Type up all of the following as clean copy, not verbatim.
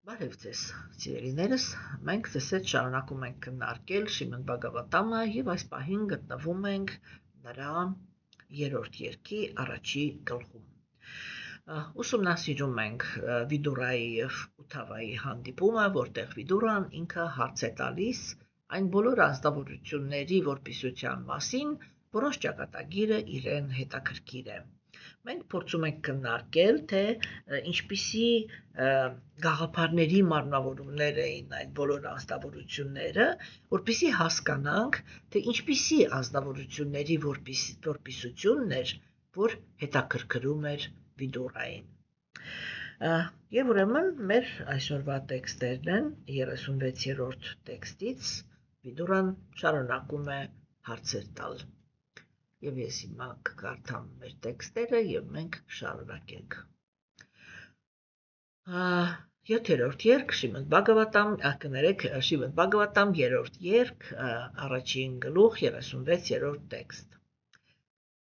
Բարև ձեզ, սիրելիներս, մենք ձեզ հետ շարունակում ենք քննարկել Շրիմադ Բհագավատամը եւ այս պահին գտնվում ենք նրա երրորդ երգի առաջի գլխում։ Ուսումնասիրում ենք Վիդուրայի եւ Ութավայի հանդիպումը, որտեղ Վիդուրան ինքը հարց է տալիս այն բոլոր ազնվորությունների որպիսության մասին, որոնց ճակատագիրը իրեն հետաքրքիր է։ Մենք փորձում ենք քննարկել, թե ինչպիսի գաղափարների մարմնավորումներ էին այդ բոլոր ազնվորությունները, որպեսզի հասկանանք, թե ինչպիսի ազնվորությունների որպիսությունն էր, որ հետաքրքրում էր Վիդուրային։ Եվ ուրեմն մեր այսօրվա տեքստերն են 36-րդ տեքստից Վիդուրան շարունակում է հարցեր տալ։ Եվ ես հիմա կկարդամ մեր տեքստերը եւ մենք շարունակենք։ 7-րդ երգ Շրիմադ Բհագավատամ, կներեք, Շրիմադ Բհագավատամ 3-րդ երգ, առաջին գլուխ 36-րդ տեքստ։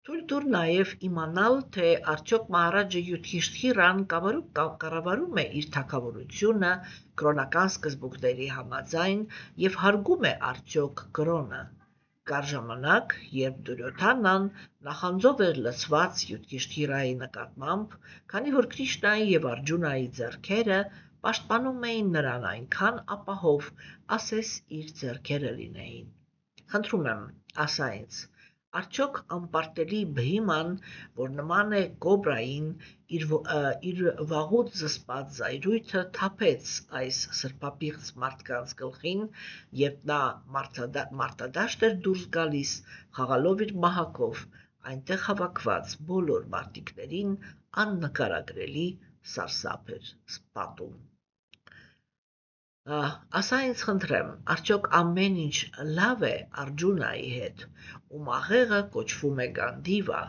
Թույլ տուր նաև իմանալ, թե արդյոք Մահարաջը Յուդհիշթիրան կառավարում է իր թագավորությունը կրոնական սկզբունքների համաձայն եւ հարգում է արդյոք կրոնը։ Կար ժամանակ, երբ Դուրյոդանան նախանձով էր լցված Յուդհիշթիրայի նկատմամբ, քանի որ Կրիշնայի եւ Արջունայի ձեռքերը պաշտպանում էին նրան այնքան ապահով, ասես իր ձեռքերը լինեին։ Խնդրում եմ, ասա ինձ, արդյոք անպարտելի Բհիման, որ նման է կոբրային, իր վաղուց զսպած զայրույթը թափեց այս սրբապիղծ մարդկանց գլխին, երբ նա մարտադաշտ էր դուրս գալիս, խաղալով իր մահակով, այնտեղ հավաքված բոլոր մարտիկներին աննկարագրելի սարսափ էր պատում։ Ասա ինձ խնդրեմ, արդյոք ամեն ինչ լավ է Արջունայի հետ, ում աղեղը կոչվում է Գանդիվա,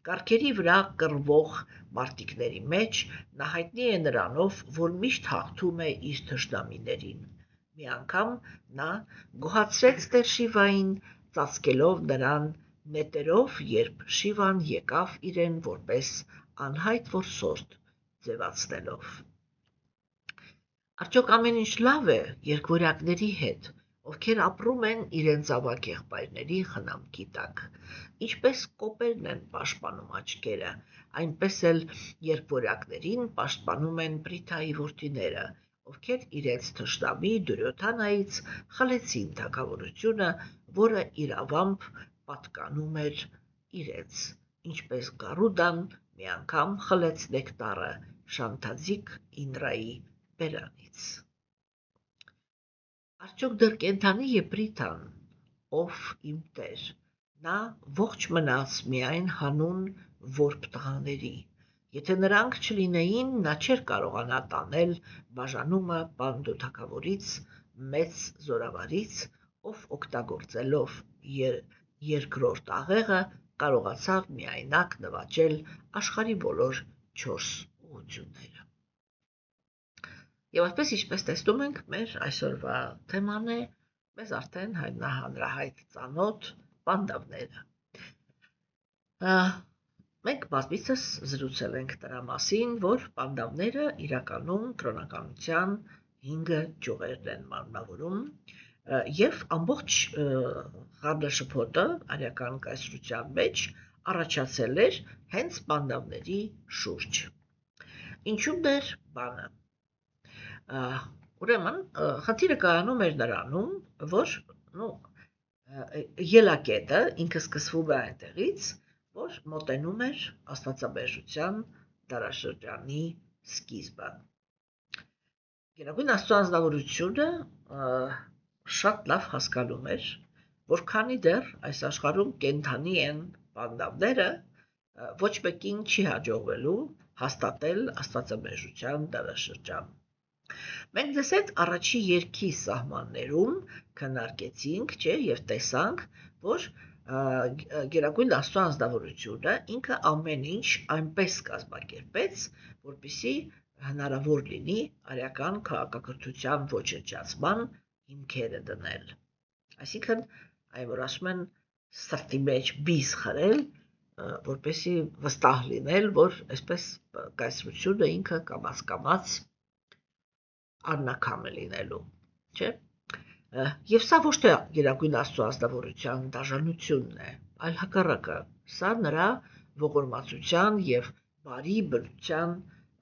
կառքերի վրա կռվող մարտիկների մեջ նա հայտնի է նրանով, որ միշտ հաղթում է իր թշնամիներին։ Մի անգամ նա գոհացրեց Տեր Շիվային, ծածկելով նրան նետերով, երբ Շիվան եկավ իրեն որպես անհայտ որսորդ ձևացնելով։ Արդյոք ամեն ինչ լավ է երկվորյակների հետ, ովքեր ապրում են իրենց ավագ եղբայրների խնամքի տակ, ինչպես կոպերն են պաշտպանում աչքերը, այնպես էլ երկվորյակներին պաշտպանում են Պրիթայի որդիները, ովքեր իրենց թշնամի Դուրյոդանայից խլեցին թագավորությունը, որը իրավամբ պատկանում էր իրենց, ինչպես Գարուդան մի անգամ խլեց նեկտարը Շանթաձիկ Ինդրայի բերանից։ Արդյոք դեռ կենդանի է Պրիթան, ով իմ Տեր, նա ողջ մնաց միայն հանուն որբ տղաների, եթե նրանք չլինեին, նա չէր կարողանա տանել բաժանումը Պանդու թագավորից, մեծ զորավարից, ով օգտագործելով երկրորդ աղեղը կարողացավ միայնակ նվաճել աշխարհի բոլոր 4 ուղղությունները։ Եվ այսպես ինչպես տեսնում ենք, մեր այսօրվա թեման է մեզ արդեն հանրահայտ ծանոթ պանդավները։ Մենք բազմիցս զրուցել ենք դրա մասին, որ պանդավները իրականում կրոնականության 5 ճյուղերն են մարմնավորում, եւ ամբողջ խառնաշփոթը արիական կայսրության մեջ առաջացել էր հենց պանդավների շուրջ։ Ինչու՞մ էր բանը։ Ուրեմն, խնդիրը կայանում էր նրանում, որ ելակետը ինքը սկսվում է այնտեղից, որ մոտենում էր աստվածաբերժության դարաշրջանի սկիզբը։ Գերագույն Աստծո անձնավորությունը շատ լավ հասկանում էր, որ քանի դեռ այս աշխարհում կենդանի են պանդավները, ոչ մեկին չի հաջողվելու հաստատել աստվածաբերժության դարաշրջան։ Մենք ձեզ հետ առաջի երգի սահմաններում քննարկեցինք, չէ, եւ տեսանք, որ Գերագույն Աստծո անձնավորությունը ինքը ամեն ինչ այնպես կազմակերպեց, որպեսզի հնարավոր լինի արիական քաղաքակրթության ոչնչացման հիմքերը դնել։ Այսինքն, այն որ ասում են սրտի մեջ բիզ խրել, որպեսզի վստահ լինել, որ այսպես կայսրությունը ինքը կամաց առնակամը լինելու, չէ՞։ Եվ սա ոչ թե Գերագույն Աստծո ազնվորության դաժանությունն է, այլ հակառակը, սա նրա ողորմածության եւ բարի բնության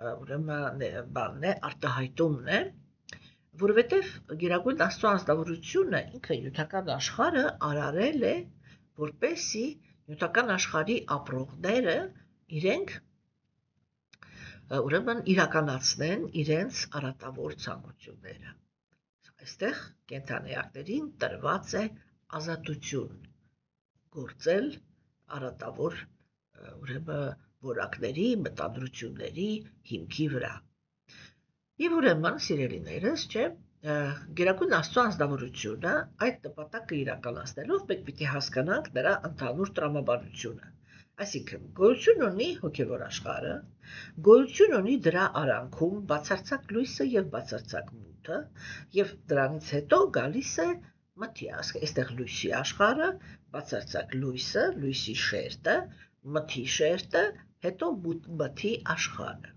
ուրեմն բանն է, արտահայտումն է, որովհետեւ Գերագույն Աստծո ազնվորությունը ինքը նյութական աշխարհը արարել է, որպեսզի նյութական աշխարհի ապրողները իրենք ուրեմն իրականացնեն իրենց արատավոր ցանկությունները։ Այստեղ կենդանիակներին տրված է ազատություն գործել արատավոր ուրեմն որակների, մտադրությունների հիմքի վրա։ Եվ ուրեմն սիրելիներս, չէ, Գերագույն Աստծո ազնվորությունը այդ նպատակը իրականացնելով մենք պիտի հասկանանք նրա ընդհանուր տրամաբանությունը։ Այսինքն գոյություն ունի հոգևոր աշխարհը, գոյություն ունի դրա արանքում բացարձակ լույսը եւ բացարձակ մութը, եւ դրանից հետո գալիս է մթի աշխարհը, այստեղ լույսի աշխարհը, բացարձակ լույսը, լույսի շերտը, մթի շերտը, հետո մթի աշխարհը։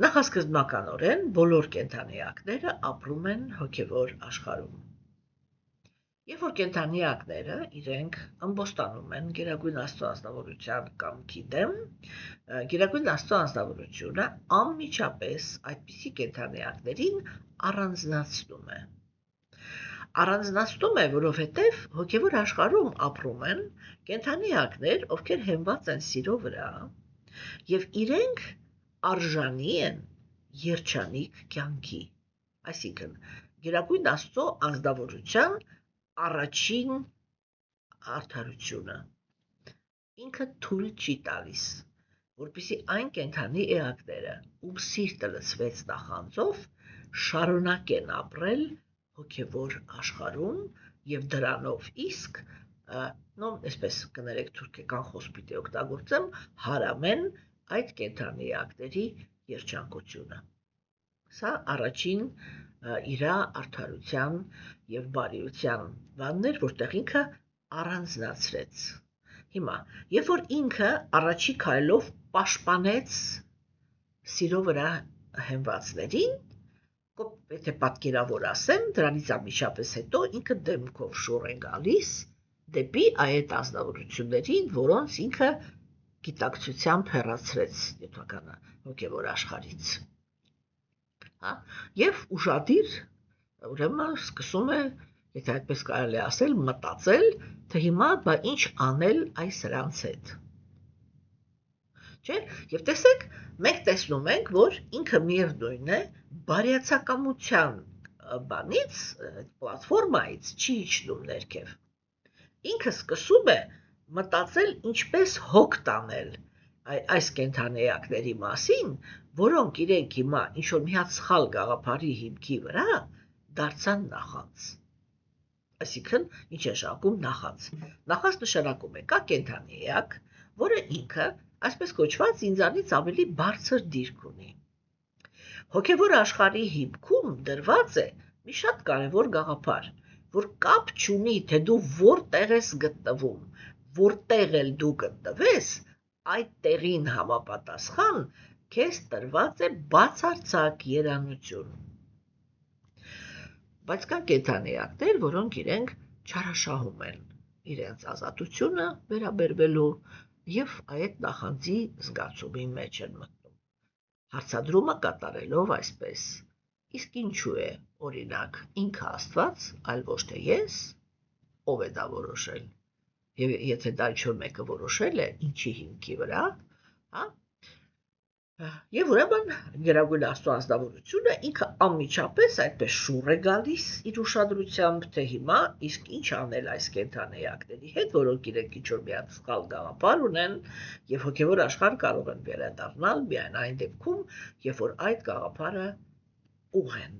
Նախասկզբնականորեն բոլոր կենդանիակները ապրում են հոգևոր աշխարհում։ Երբ որ կենդանիակները իրենք ըմբոստանում են Գերագույն Աստծո ազնվորության կամքի դեմ, Գերագույն Աստծո ազնվորությունը անմիջապես այդպիսի կենդանիակներին առանձնացնում է։ Առանձնացնում է, որովհետև հոգևոր աշխարհում ապրում են կենդանիակներ, ովքեր հենված են սիրո վրա, եւ իրենք արժանի են երջանիկ կյանքի։ Այսինքն, Գերագույն Աստծո ազնվորության առաջին արդարությունը ինքը թույլ չի տալիս, որպեսզի այն կենդանի էակները, ում սիրտը լցվեց նախանձով, շարունակեն ապրել հոգևոր աշխարհում եւ դրանով իսկ, այսպես կներեք թուրքական խոսք պիտի օգտագործեմ, հարամեն այդ կենդանի էակների երջանկությունը։ Սա առաջին իրա արդարության եւ բարիության բանն էր, որտեղ ինքը առանձնացրեց։ Հիմա, երբ որ ինքը առաջի քայլով պաշտպանեց սիրո վրա հենվածներին, եթե պատկերավոր ասեմ, դրանից անմիջապես հետո ինքը դեմքով շուռ է գալիս դեպի այդ ազնվորություններին, որոնց ինքը գիտակցությամբ հեռացրեց նյութական հոգևոր աշխարհից։ Եվ ուշադիր ուրեմն սկսում է, եթե այդպես կարելի ասել, մտածել, թե հիմա բա ինչ անել այս սրանց հետ։ Չէ՞, եւ տեսեք, մենք տեսնում ենք, որ ինքը միևնույն է, բարյացակամության բանից, պլատֆորմայից չի իջնում ներքև։ Ինքը սկսում է մտածել ինչպես հոգ տանել այս կենդանիակների մասին, որոնք իրենք հիմա ինչ-որ մի հատ սխալ գաղափարի հիմքի վրա դարձան նախանձ։ Այսինքն, ինչ է շակում նախանձ։ Նախանձ նշանակում է կա կենդանիակ, որը ինքը, այսպես կոչված, ինձանից ավելի բարձր դիրք ունի։ Հոգևոր աշխարհի հիմքում դրված է մի շատ կարևոր գաղափար, որ կապ չունի, թե դու որտեղ ես գտնվում, որտեղ էլ դու գտնվես, այդ տեղին համապատասխան քեզ տրված է բացարձակ երանություն։ Բայց կան կենդանիակներ, որոնք իրենք չարաշահում են իրենց ազատությունը վերաբերվելու եւ այդ նախանձի զգացումի մեջ են մտնում։ Հարցադրումը կատարելով այսպես. իսկ ինչու է, օրինակ, ինքը Աստված, այլ ոչ թե ես, ով է դա որոշել։ Եվ եթե դա ինչ-որ մեկը որոշել է, ինչի հիմքի վրա, Եվ ուրեմն Գերագույն Աստծո ազնվորությունը ինքը անմիջապես այդպես շուռ է գալիս իր ուշադրությամբ, թե հիմա իսկ ինչ անել այս կենդանիակների հետ, որոնք իրենք ինչ-որ մի հատ սխալ գաղափար ունեն եւ հոգեւոր աշխարհ կարող են վերադառնալ միայն այն դեպքում, երբ որ այդ գաղափարը ուղղեն։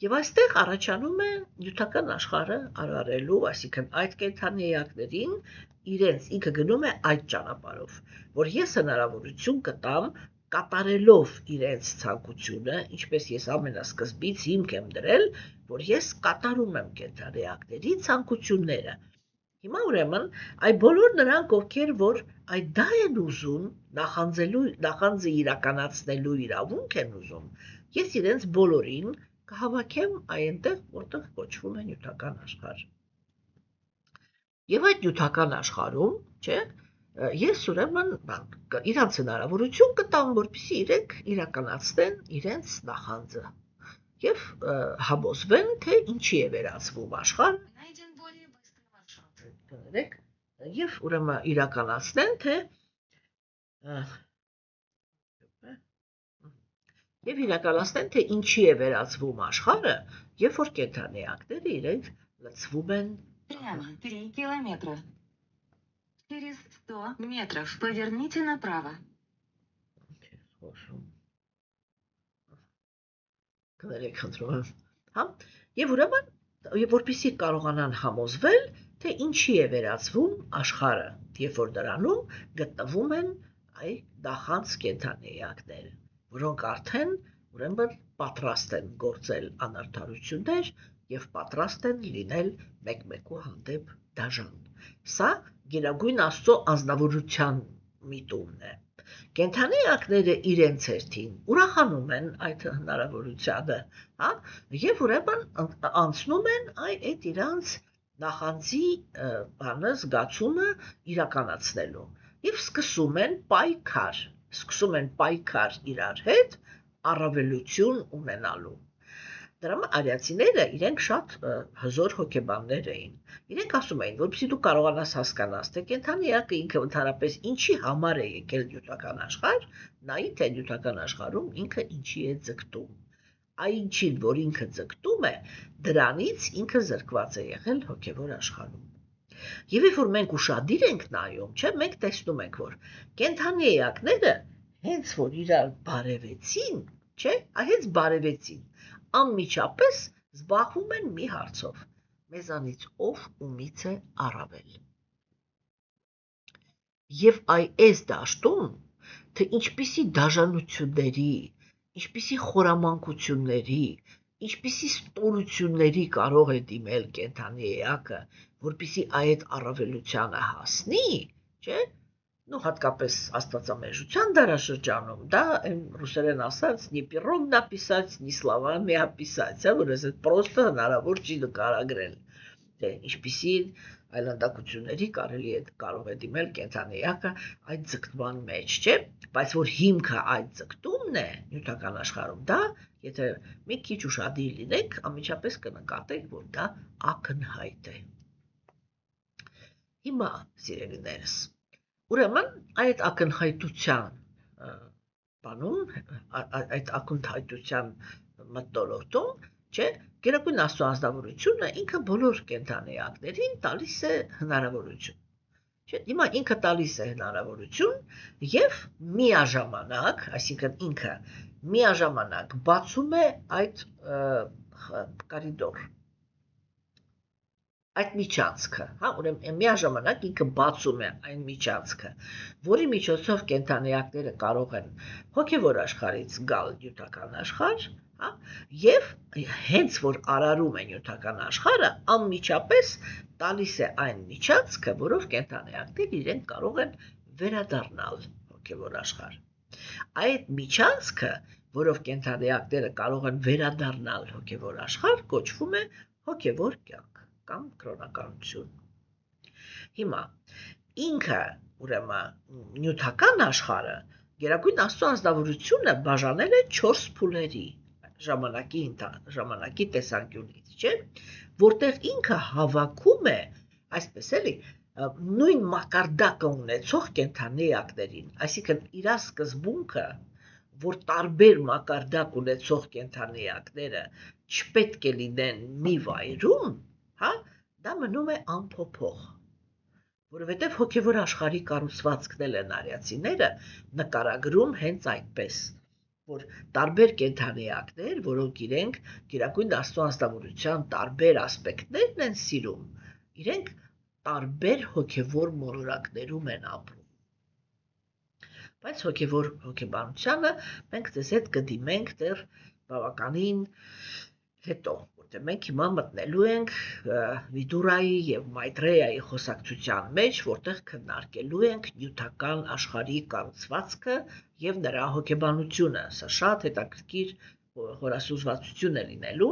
Եվ այստեղ առաջանում է նյութական աշխարհը արարելու, այսինքն այդ կենդանիակներին իրենց ինքը գնում է այդ ճանապարհով, որ ես հնարավորություն կտամ կատարելով իրենց ցանկությունը, ինչպես ես ամենասկզբից հիմք եմ դրել, որ ես կատարում եմ կենդանիակների ցանկությունները, Հիմա ուրեմն այդ բոլոր նրանք ովքեր որ այդ դա են ուզում նախանձը իրականացնելու իրավունք են ուզում, ես իրենց բոլորին կհավաքեմ այնտեղ, որտեղ կոչվում է նյութական աշխարհ։ Եվ այդ նյութական աշխարհում, չէ, ես ուրեմն իրանց հնարավորություն կտամ, որպեսզի իրենք իրականացնեն իրենց նախանձը եւ համոզվեն, թե ինչի է վերածվում աշխարհը, եւ ուրեմն իրականացնեն, թե ինչի է վերածվում աշխարհը, երբ որ կենդանիակները իրենք լցվում են 3 километра. Через 100 метров поверните направо. Կներեք խնդրում եմ, հա, եւ ուրեմն որպեսզի կարողանան համոզվել, թե ինչի է վերածվում աշխարհը, երբ որ դրանում գտնվում են այ նախանձ կենդանիակները, որոնք արդեն ուրեմն պատրաստ են գործել անարդարություններ եւ պատրաստ են լինել մեկ-մեկու հանդեպ դաժան։ Սա գերագույն Աստծո անձնավորության միտումն է։ Կենդանիակները իրենց հերթին ուրախանում են այդ հնարավորությանը, հա, եւ ուրեմն անցնում են այդ իրանց նախանձի բանը զգացումը իրականացնելու եւ սկսում են պայքար իրար հետ առավելություն ունենալու։ Դրամ արիացիները իրենք շատ հզոր հոգեբաններ էին։ Իրենք ասում էին, որպեսզի դու կարողանաս հասկանաս, թե կենդանիակը ինքը ընդհանրապես ինչի համար է եկել նյութական աշխարհ, նայի թե նյութական աշխարհում ինքը ինչի է ձգտում։ Այն ինչին, որ ինքը ձգտում է, դրանից ինքը զրկված է եղել հոգևոր աշխարհում։ Եվ երբ որ մենք ուշադիր ենք նայում, չէ, մենք տեսնում ենք, որ կենդանիակները հենց որ իրար բարևեցին, չէ, հենց բարևեցին, անմիջապես զբաղվում են մի հարցով. մեզանից ով ումից է առավել։ Եվ այս դաշտում, թե ինչպիսի դաժանությունների, ինչպիսի խորամանկությունների, ինչպիսի ստորությունների կարող է դիմել կենդանիակը, որպեսզի այդ առավելությանը հասնի, չէ, ну հատկապես աստվածամեժության դարաշրջանում, դա ռուսերեն ասած «ни пером написать, ни словами описать», որ այդ պրոստը հնարավոր չի նկարագրել, թե ինչպիսի այլանդակությունների կարող է դիմել կենդանիակը այդ ձգտման մեջ, չէ, բայց որ հիմքը այդ ձգտումն է նյութական աշխարհում, դա, եթե մի քիչ ուշադիր լինեք, անմիջապես կնկատեք, որ դա ակնհայտ է։ Հիմա, սիրելիներս, ուրեմն այդ ակնհայտության բանում, այդ ակնհայտության մթնոլորտում, չէ, գերագույն Աստծո անձնավորությունը ինքը բոլոր կենդանիակներին տալիս է հնարավորություն։ Չէ, հիմա ինքը տալիս է հնարավորություն եւ միաժամանակ, այսինքն ինքը միաժամանակ բացում է այդ կորիդոր, այդ միջանցքը, հա, ուրեմն միաժամանակ ինքը բացում է այն միջանցքը, որի միջոցով կենդանիակները կարող են հոգևոր աշխարհից գալ նյութական աշխարհ, հա, եւ հենց որ արարում է նյութական աշխարհը, անմիջապես տալիս է այն միջանցքը, որով կենդանիակները իրենք կարող են վերադառնալ հոգևոր աշխարհ։ Այդ միջանցքը, որով կենդանիակները կարող են վերադառնալ հոգևոր աշխարհ, կոչվում է հոգևոր կյանք կամ կրոնականություն։ Հիմա ինքը ուրեմն նյութական աշխարհը գերագույն Աստծո անձնավորությունը բաժանել է 4 փուլերի ժամանակի տեսանկյունից, չէ, որտեղ ինքը հավաքում է, այսպես էլի, նույն մակարդակը ունեցող կենդանիակներին, այսինքն իր սկզբունքը, որ տարբեր մակարդակ ունեցող կենդանիակները չպետք է լինեն մի վայրում, հա, դա մնում է անփոփոխ, որովհետև հոգևոր աշխարհի կառուցվածքն են արիացիները նկարագրում հենց այդպես, որ տարբեր կենդանիակներ, որոնք իրենք գերագույն Աստծո անձնավորության տարբեր ասպեկտներն են սիրում, իրենք տարբեր հոգևոր մոլորակներում են ապրում։ Բայց հոգևոր հոգեբանությանը մենք ձեզ հետ կդիմենք դեռ բավականին հետո, Որտեղ մենք հիմա մտնելու ենք Վիդուրայի եւ Մայտրեյայի խոսակցության մեջ, որտեղ քննարկելու ենք նյութական աշխարհի կառուցվածքը եւ նրա հոգեբանությունը։ Սա շատ հետաքրքիր խորասուզվածություն է լինելու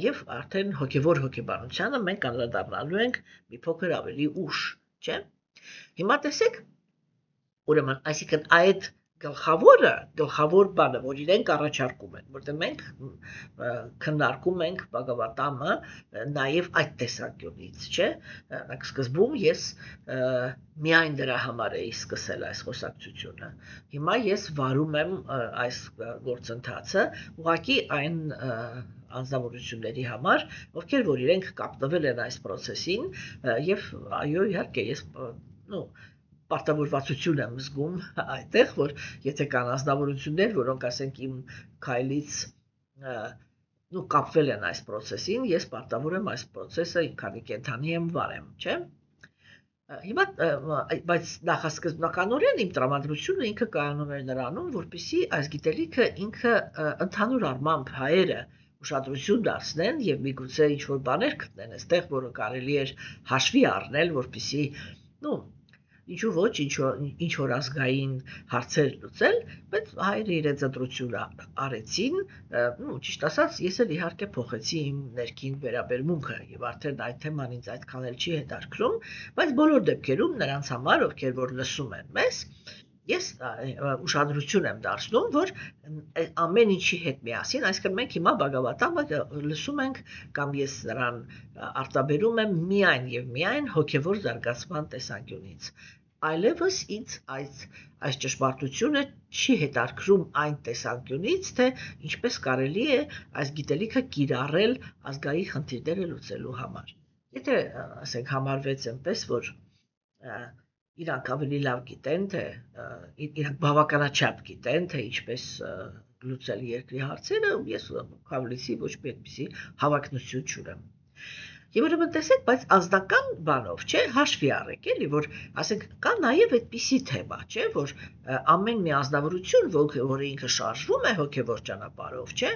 եւ արդեն հոգեվոր հոգեբանությանը մենք անդրադառնալու ենք մի փոքր ավելի ուշ, չէ՞։ Հիմա տեսեք, ուրեմն, այսինքն այդ գլխավոր բանը, որ իրենք առաջարկում են, որտեղ մենք քննարկում ենք Բhagavatam-ը նաև այդ տեսանկյունից, չէ՞։ Սկզբում ես միայն դրա համար էի սկսել այս խոսակցությունը։ Հիմա ես վարում եմ այս գործընթացը, ուղղակի այն անձնավորությունների համար, ովքեր որ իրենք կապտվել են այս process-ին, եւ այո, իհարկե ես պարտավորվածություն եմ զգում այդտեղ, որ եթե կան անձնավորություններ, որոնք ասենք իմ քայլից կապվել են այս process-ին, ես պարտավոր եմ այս process-ը քանի կենթանի եմ վարեմ, չէ՞։ Հիմա բայց նախասկզբնականորեն իմ տրամադրությունը ինքը կայանում էր նրանում, որպեսզի այս գիտելիքը ինքը ընդհանուր առմամբ հայերը ուշադրություն դարձնեն եւ միգուցե ինչ-որ բաներ գտնեն այստեղ, որը կարելի էր հաշվի առնել, որպեսզի ինչու ոչ, ինչ որ ազգային հարցեր լուծել, բայց հայերը իրենց ընտրությունը արեցին, ճիշտ ասած, ես էլ իհարկե փոխեցի իմ ներքին վերաբերմունքը եւ արդեն այդ թեման ինձ այդքան էլ չի հետաքրքրում, բայց բոլոր դեպքերում նրանց համար, ովքեր որ լսում են մեզ, ես ուշադրություն եմ դարձնում, որ ամեն ինչի հետ միասին, այսինքն մենք հիմա Բhagavatam-ը լսում ենք կամ ես նրան արտաբերում եմ միայն եւ միայն հոգեվոր զարգացման տեսանկյունից։ Այլևս ինձ այս ճշմարտությունը չի հետաքրում այն տեսանկյունից, թե ինչպես կարելի է այս գիտելիքը կիրառել ազգային խնդիրները լուծելու համար։ Եթե ասենք համարվեց այնպես, որ իրանք ավելի լավ գիտեն, թե իրանք բավականաչափ գիտեն, թե ինչպես լուծել երկրի հարցերը, ես հավլիսի ոչ մի այդպիսի հավակնություն չունեմ։ Եվ ուրեմն տեսեք, բայց ազնական բանով, չէ, հաշվի առեք, էլի, որ ասենք կա նաև այդպիսի թեմա, չէ, որ ամեն մի անձնավորություն, որը ինքը շարժվում է հոգևոր ճանապարհով, չէ,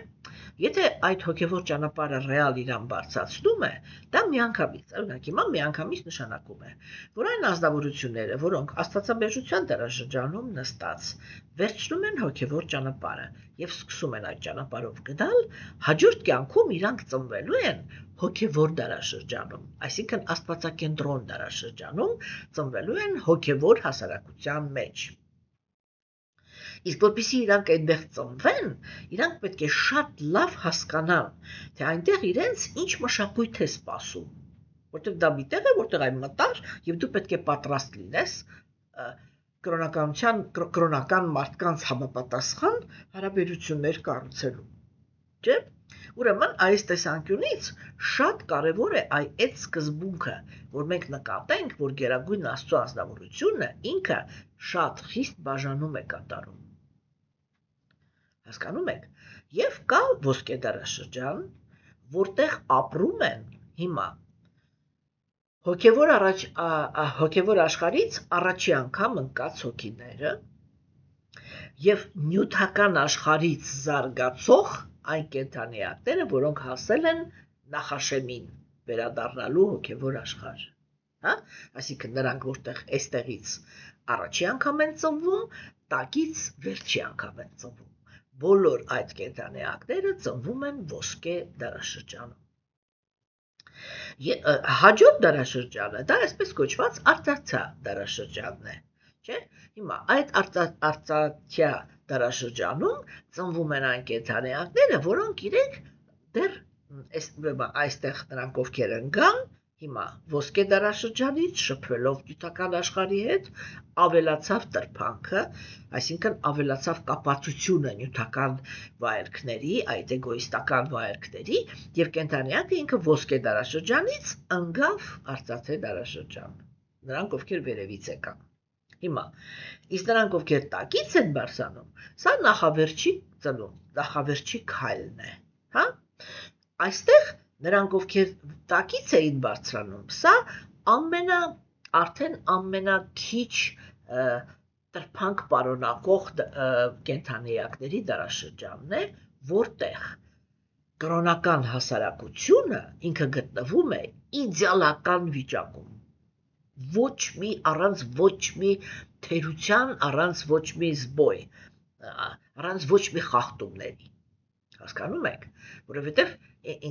եթե այդ հոգևոր ճանապարհը ռեալ իրան բարձրացնում է, դա միանգամից, օրինակ հիմա միանգամից նշանակում է, որ այն անձնավորությունները, որոնք աստվածաբերժության դարաշրջանում նստած վերցնում են հոգևոր ճանապարհը եւ սկսում են այդ ճանապարհով գնալ, հաջորդ կյանքում իրանք ծնվելու են հոգևոր դարաշրջանում, այսինքն աստվածակենտրոն դարաշրջանում ծնվելու են հոգևոր հասարակության մեջ։ Իսկ որպեսզի իրանք այդտեղ ծնվեն, իրանք պետք է շատ լավ հասկանան, թե այնտեղ իրենց ինչ մշակույթ է սպասում, որտեղ դա մի տեղ է, որտեղ այն մտար, եւ դու պետք է պատրաստ լինես կրոնական մարդկանց համապատասխան հարաբերություններ կառուցելու, չէ՞։ Ուրեմն այս տեսանկյունից շատ կարևոր է այդ սկզբունքը, որ մենք նկատենք, որ գերագույն Աստծո անձնավորությունը ինքը շատ խիստ բաժանում է կատարում։ Հասկանում եք։ Եվ կա ոսկե դարաշրջան, որտեղ ապրում են հիմա հոգևոր աշխարհից առաջի անգամ ընկած հոգիները եւ նյութական աշխարհից զարգացող այն կենդանիակները, որոնք հասել են նախաշեմին վերադառնալու հոգևոր աշխարհ, հա, այսինքն նրանք որտեղ այստեղից առաջի անգամ են ծնվում, տակից վերջի անգամ են ծնվում։ Բոլոր այդ կենդանիակները ծնվում են ոսկե դարաշրջանում։ Հաջորդ դարաշրջանը դա այսպես կոչված արծաթյա դարաշրջանն է, չէ՞։ Հիմա այդ արծաթյա դարաշրջանում ծնվում են այն կենդանիակները, որոնք իրենք դեռ այստեղ նրանք ովքեր ընկան, հիմա ոսկե դարաշրջանից շփվելով նյութական աշխարհի հետ ավելացավ տրփանքը, այսինքն ավելացավ կապացությունը նյութական վայրքների, այդ էգոիստական վայրքների, եւ կենդանիակը ինքը ոսկե դարաշրջանից ընկավ արծաթե դարաշրջան։ Նրանք ովքեր վերևից եկան։ Հիմա, իսկ նրանք ովքեր տակից են բարձրանում, սա նախավերջի ծնունդ, նախավերջի քայլն է, հա։ Այստեղ նրանք ովքեր տակից էին բարձրանում, սա արդեն ամենաքիչ տրփանք պարունակող կենդանիակների դարաշրջանն է, որտեղ կրոնական հասարակությունը ինքը գտնվում է իդեալական վիճակում, առանց ոչ մի թերության, առանց ոչ մի զբոյ, առանց ոչ մի խախտումների, հասկանում եք, որովհետև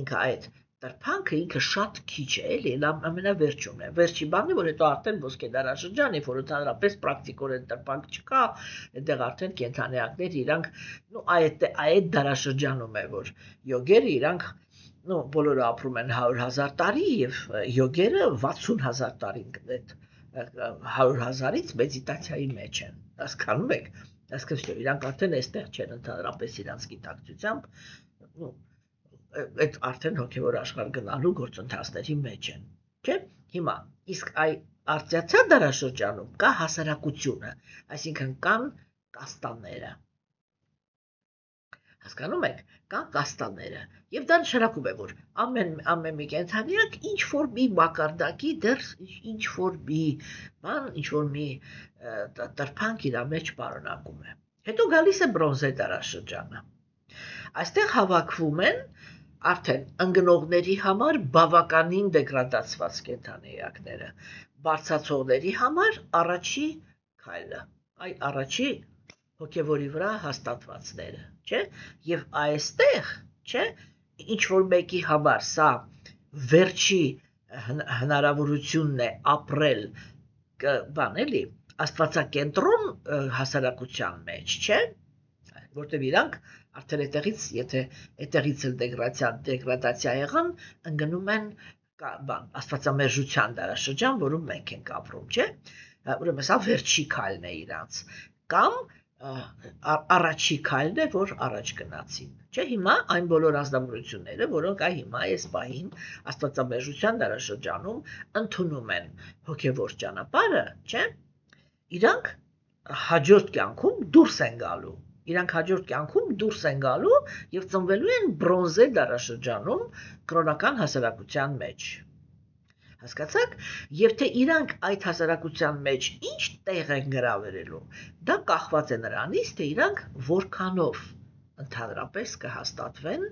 ինքը այդ տրփանքը ինքը շատ քիչ է, էլի, ամենավերջում է, վերջի բանը, որ հետո արդեն ոսկե դարաշրջան է, որ ընդհանրապես պրակտիկորեն տրփանք չկա, այդտեղ արդեն կենդանիակներ իրանք, այդ դարաշրջանում է, որ յոգերը իրանք, բոլորը ապրում են 100,000 տարի եւ յոգերը 60,000 տարի այդ 100,000-ից մեդիտացիայի մեջ են, հասկանում եք, այսինքն իրանք արդեն այստեղ չեն ընդհանրապես իրանք գիտակցությամբ, այդ արդեն հոգևոր աշխարհ գնալու գործընթացների մեջ են, չէ՞։ Հիմա իսկ արտյացա դարաշրջանում կա հասարակությունը, այսինքն կան կաստաները։ Հասկանում եք, կան կաստաները, եւ դա նշանակում է, որ ամեն մի կենդանիակ ինչ որ մի մակարդակի դեռ ինչ որ մի բան, ինչ որ մի տրփանք իր մեջ պարունակում է։ Հետո գալիս է բրոնզե դարաշրջանը։ Այստեղ հավաքվում են արդեն ընկնողների համար բավականին դեգրադացված կենդանիակները, բարձրացողների համար առաջի քայլը, առաջի հոգևորի վրա հաստատվածները, չէ՞, եւ այստեղ, չէ, ինչ որ մեկի համար սա վերջի հնարավորությունն է ապրել բան էլի, աստվածակենտրոն հասարակության մեջ, չէ՞, որտեղ իրանք արդեն այդտեղից, եթե այդտեղից էլ դեգրադացիա եղան, ընկնում են աստվածամերժության դարաշրջան, որում մենք ենք ապրում, չէ՞, ուրեմն սա վերջի քայլն է իրանց, կամ առաջի քայլն է, որ առաջ գնացին, չէ՞, հիմա այն բոլոր ազնվորությունները, որոնք հիմա այս պահին աստվածամերժության դարաշրջանում ընդունում են հոգևոր ճանապարհը, չէ՞, իրանք հաջորդ կյանքում դուրս են գալու, եւ ծնվելու են բրոնզե դարաշրջանում կրոնական հասարակության մեջ։ Հասկացաք, եւ թե իրանք այդ հասարակության մեջ ինչ տեղ են գրավելու, դա կախված է նրանից, թե իրանք որքանով ընդհանրապես կհաստատվեն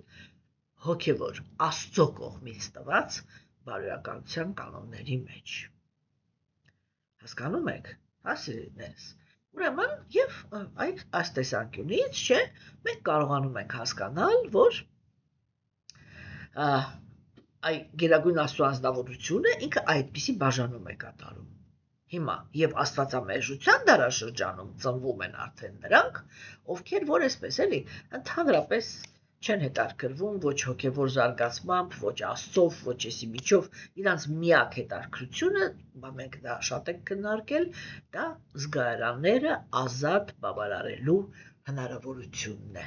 հոգևոր Աստծո կողմից տված բարոյականության կանոնների մեջ։ Հասկանում եք, սիրելիներս։ Ուրեմն եւ այս տեսանկյունից, չէ, մենք կարողանում ենք հասկանալ, որ գերագույն Աստծո անձնավորությունը ինքը այդպիսի բաժանում է կատարում։ Հիմա եւ աստվածամերժության դարաշրջանում ծնվում են արդեն նրանք, ովքեր որ այսպես էլի ընդհանրապես չեն հետաքրվում ոչ հոգևոր զարգացմամբ, ոչ Աստծով, ոչ էսի միջով, իրանց միակ հետաքրությունը, մենք դա շատ ենք քննարկել, դա զգայարանները ազատ բավարարելու հնարավորությունն է։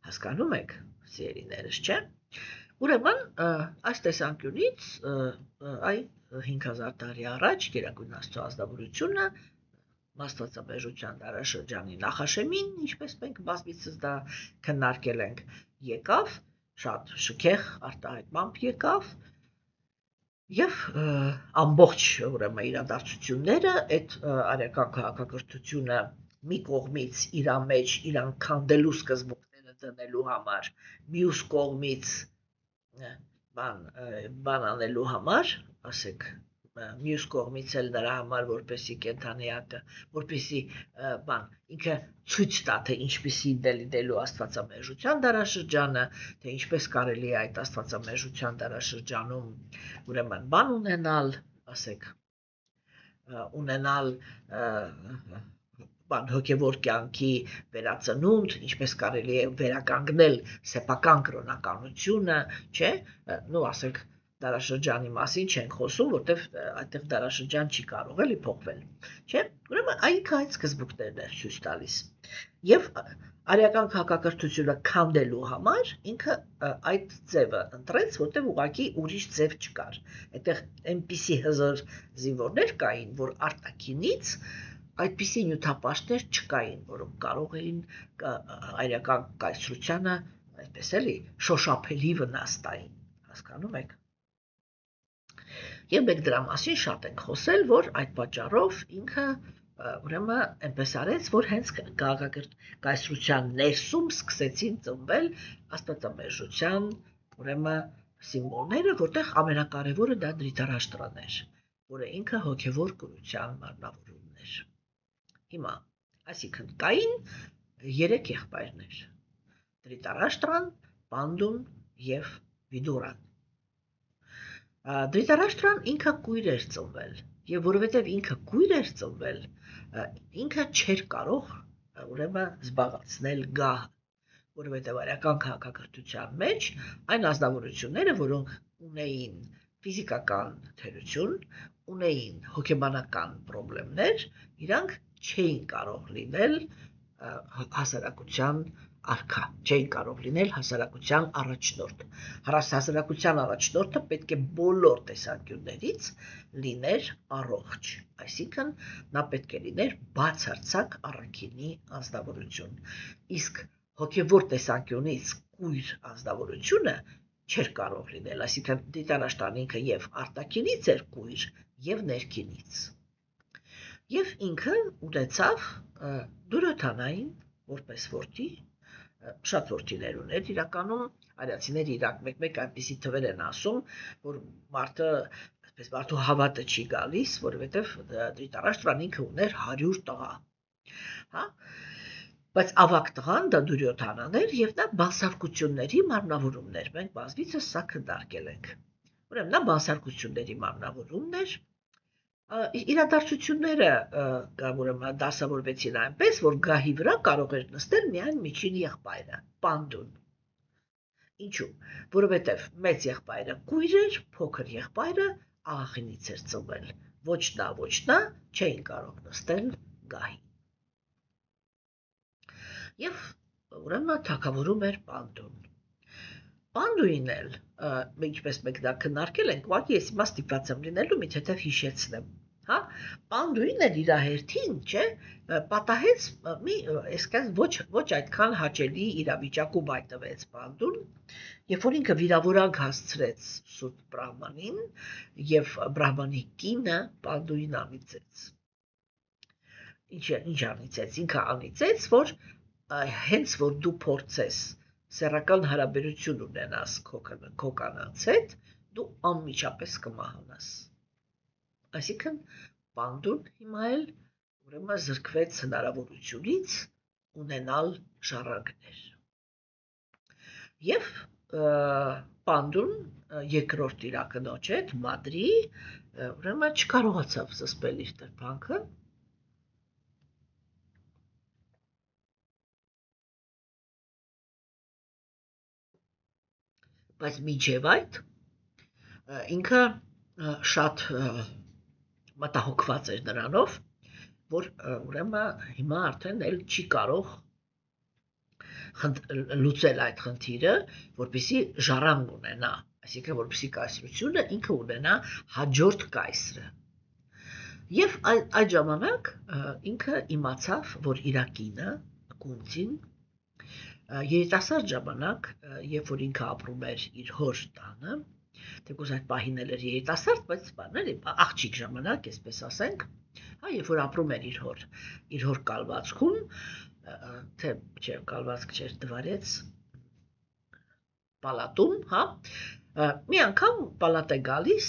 Հասկանում եք, սիրելիներս, չէ՞։ Ուրեմն այս տեսանկյունից 5000 տարի առաջ գերագույն Աստծո ազնվորությունը աստվածամերժության դարաշրջանի նախաշեմին, ինչպես մենք բազմիցս դա քննարկել ենք, եկավ, շատ շքեղ արտահայտմամբ եկավ, եւ ամբողջ ուրեմն իրադարձությունները այդ արական քաղաքակրթությունը մի կողմից իր մեջ իրան քանդելու սկզբունքները դնելու համար, մյուս կողմից բան անելու համար, ասենք մյուս կողմից էլ նրա համար որպեսի կենդանիակը, որպեսի ինքը ցույց տա, թե ինչպեսի դելու աստվածամերժության դարաշրջանը, թե ինչպես կարելի է այդ աստվածամերժության դարաշրջանում ուրեմն բան ունենալ, ասենք ունենալ հոգևոր կյանքի վերածնունդ, ինչպես կարելի է վերականգնել սեփական կրոնականությունը, չէ, ասենք դարաշրջանի մասին չենք խոսում, որտեղ այդտեղ դարաշրջան չի կարող էլի փոխվել, չէ՞։ Ուրեմն այդ սկզբունքներն է ցույց տալիս։ Եւ արական քաղաքակրթությունը քանդելու համար ինքը այդ ձևը ընտրեց, որտեղ ուղղակի ուրիշ ձև չկար։ Այդտեղ այնպիսի հզոր զինվորներ կային, որ արտաքինից այդպիսի նյութապաշտներ չկային, որոնք կարող էին արական կայսրությանը, այսպես էլի, շոշափելի վնաս տային, հասկանում եք։ Եվ մենք դրա մասին շատ ենք խոսել, որ այդ պատճառով ինքը ուրեմն այնպես արեց, որ հենց կայսրության ներսում սկսեցին ծնվել աստվածամերժության ուրեմն սիմվոլները, որտեղ ամենակարևորը դա Դրիտարաշտրան էր, որը ինքը հոգևոր կրության մարմնավորումն էր։ Հիմա, այսինքն կային 3 եղբայրներ. Դրիտարաշտրան, Պանդուն եւ Վիդուրան։ Դրիտարաշտրան ինքը կույր էր ծնվել, եւ որովհետեւ ինքը կույր էր ծնվել, ինքը չէր կարող ուրեմն զբաղեցնել գահը, որովհետեւ արական քաղաքակրթության մեջ այն ազնվորությունները, որոնք ունեին ֆիզիկական թերություն, ունեին հոգեբանական խնդիրներ, իրանք չէին կարող լինել հասարակության արքա, չէին կարող լինել հասարակության առաջնորդ։ Հասարակության առաջնորդը պետք է բոլոր տեսանկյուններից լիներ առողջ, այսինքն նա պետք է լիներ բացարձակ առաքինի ազնվորություն։ Իսկ հոգևոր տեսանկյունից կույր ազնվորությունը չէր կարող լինել, այսինքն Դրիտարաշտրան ինքը եւ արտաքինից էր կույր եւ ներքինից։ Եվ ինքը ունեցավ Դուրյոթանային որպես որդի, շատ որդիներ ուներ, իրականում արիացիները իրանք մեկ-մեկ այնպիսի թվեր են ասում, որ մարդու հավատը չի գալիս, որովհետև Դրիտարաշտրան ինքը ուներ 100 տղա, հա, բայց ավագ տղան դա Դուրյոթանան էր եւ նա բանսարկությունների մարմնավորումն էր, մենք բազմիցս սա քննարկել ենք։ Ուրեմն նա բանսարկությունների մարմնավորումն էր, իրադարձությունները ուրեմն դասավորվեցին այնպես, որ գահի վրա կարող էր նստել միայն միջին եղբայրը, Պանդուն։ Ինչու՞, որովհետև մեծ եղբայրը կույր էր, փոքր եղբայրը աղախինից էր ծնվել, ոչ նա չէին կարող նստել գահի։ Եվ ուրեմն թագավորում էր Պանդուն։ Պանդուին էլ, ինչպես մենք դա քննարկել ենք, ուղղակի ես հիմա ստիպված եմ լինելու մի թեթև հիշեցնեմ, հա, Պանդուին էլ իր հերթին, չէ, պատահեց ոչ այդքան հաճելի իրավիճակում հայտնվեց Պանդուն, երբ որ ինքը վիրավորանք հասցրեց Սուրբ Բրահմանին եւ Բրահմանի կինը Պանդուին անիծեց։ Ինչ անիծեց, ինքը անիծեց, որ հենց որ դու փորձես սեռական հարաբերություն ունենաս քո կանանց հետ, դու անմիջապես կմահանաս։ Այսինքն Պանդուն հիմա էլ ուրեմն զրկվեց հնարավորությունից ունենալ ժառանգներ։ Եվ Պանդուն երկրորդ իր կնոջ հետ, Մադրի, ուրեմն չկարողացավ զսպել իր տրփանքը, բայց մինչև այդ ինքը շատ մտահոգված էր նրանով, որ ուրեմն հիմա արդեն էլ չի կարող լուծել այդ խնդիրը, որպեսզի ժառանգ ունենա, այսինքն որպեսզի կայսրությունը ինքը ունենա հաջորդ կայսրը։ Եվ այդ ժամանակ ինքը իմացավ, որ իր կինը Կունտին երիտասարդ ժամանակ, երբ որ ինքը ապրում էր իր հոր տանը, թեկուզ այդ պահին էլ էր երիտասարդ, բայց աղջիկ ժամանակ, այսպես ասենք, հա, երբ որ ապրում էր իր հոր կալվածքում, թե չէ, կալվածք չէր, դվարեց պալատում, հա, մի անգամ պալատ է գալիս